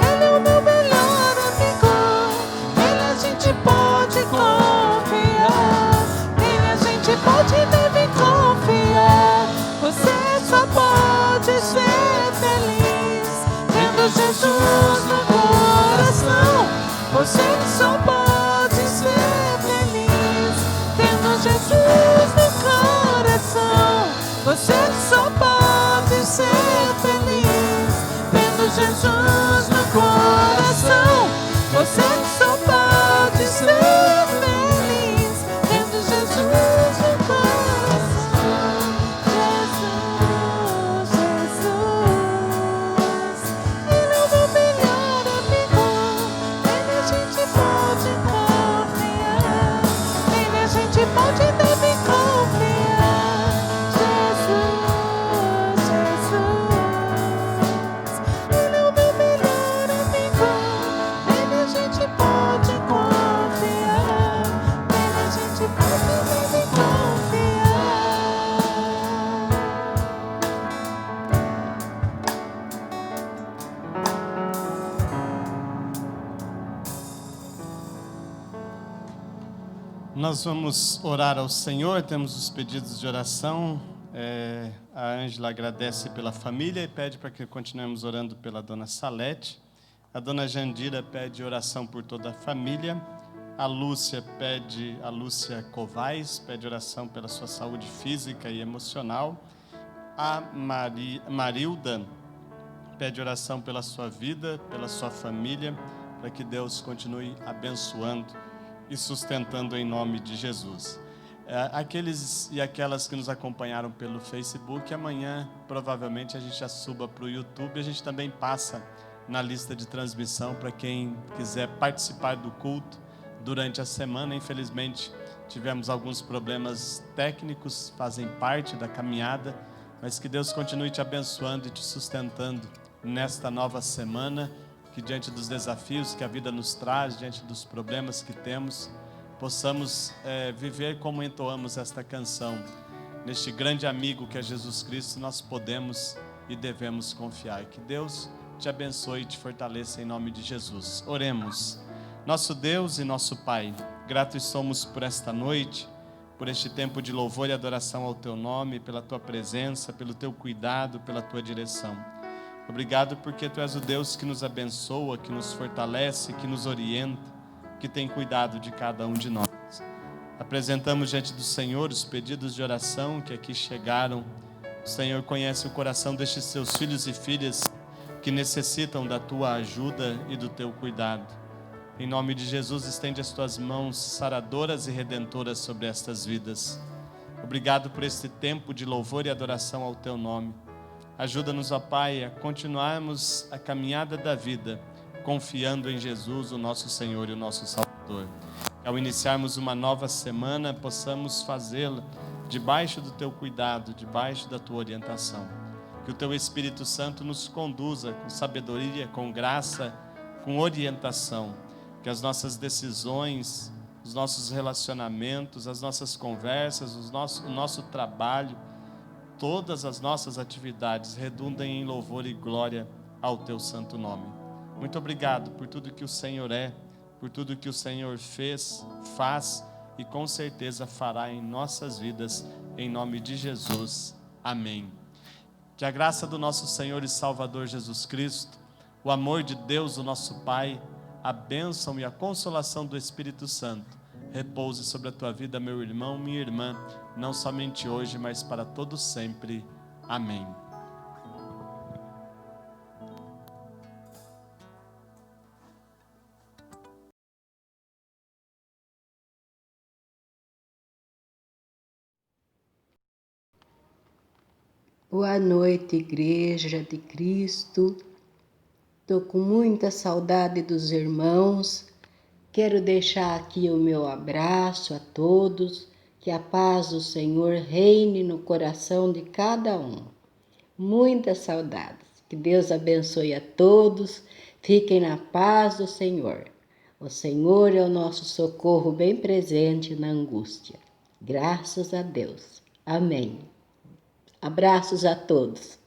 Ele é o meu melhor amigo. Nele a gente pode confiar. Nele a gente pode e deve confiar. Você só pode ser feliz tendo Jesus no coração. Você só pode ser feliz tendo Jesus no coração. Você só pode ser feliz tendo Jesus no coração. Você só pode ser feliz tendo Jesus no coração. Jesus, Ele é o meu melhor amigo. Nele a gente pode confiar. Nele a gente pode e deve confiar. Jesus, Ele é o meu melhor amigo. Nele a gente pode confiar. Nele a gente pode e deve confiar.
Nós vamos orar ao Senhor, temos os pedidos de oração. A Ângela agradece pela família e pede para que continuemos orando pela dona Salete. A dona Jandira pede oração por toda a família. A Lúcia Covais pede oração pela sua saúde física e emocional. A Marilda pede oração pela sua vida, pela sua família, para que Deus continue abençoando e sustentando em nome de Jesus. Aqueles e aquelas que nos acompanharam pelo Facebook, amanhã provavelmente a gente já suba para o YouTube. A gente também passa na lista de transmissão para quem quiser participar do culto durante a semana. Infelizmente tivemos alguns problemas técnicos, fazem parte da caminhada, mas que Deus continue te abençoando e te sustentando nesta nova semana. Que diante dos desafios que a vida nos traz, diante dos problemas que temos, possamos viver como entoamos esta canção. Neste grande amigo que é Jesus Cristo, nós podemos e devemos confiar. Que Deus te abençoe e te fortaleça em nome de Jesus. Oremos. Nosso Deus e nosso Pai, gratos somos por esta noite, por este tempo de louvor e adoração ao Teu nome, pela Tua presença, pelo Teu cuidado, pela Tua direção. Obrigado porque Tu és o Deus que nos abençoa, que nos fortalece, que nos orienta, que tem cuidado de cada um de nós. Apresentamos diante do Senhor os pedidos de oração que aqui chegaram. O Senhor conhece o coração destes Seus filhos e filhas que necessitam da Tua ajuda e do Teu cuidado. Em nome de Jesus, estende as Tuas mãos saradoras e redentoras sobre estas vidas. Obrigado por este tempo de louvor e adoração ao Teu nome. Ajuda-nos, ó Pai, a continuarmos a caminhada da vida, confiando em Jesus, o nosso Senhor e o nosso Salvador. Que ao iniciarmos uma nova semana, possamos fazê-la debaixo do Teu cuidado, debaixo da Tua orientação. Que o Teu Espírito Santo nos conduza com sabedoria, com graça, com orientação. Que as nossas decisões, os nossos relacionamentos, as nossas conversas, o nosso trabalho, todas as nossas atividades redundem em louvor e glória ao Teu santo nome. Muito obrigado por tudo que o Senhor é, por tudo que o Senhor fez, faz e com certeza fará em nossas vidas, em nome de Jesus. Amém. Que a graça do nosso Senhor e Salvador Jesus Cristo, o amor de Deus, o nosso Pai, a bênção e a consolação do Espírito Santo repouse sobre a tua vida, meu irmão, minha irmã, não somente hoje, mas para todo sempre. Amém.
Boa noite, Igreja de Cristo. Estou com muita saudade dos irmãos. Quero deixar aqui o meu abraço a todos. Que a paz do Senhor reine no coração de cada um. Muitas saudades. Que Deus abençoe a todos. Fiquem na paz do Senhor. O Senhor é o nosso socorro bem presente na angústia. Graças a Deus. Amém. Abraços a todos.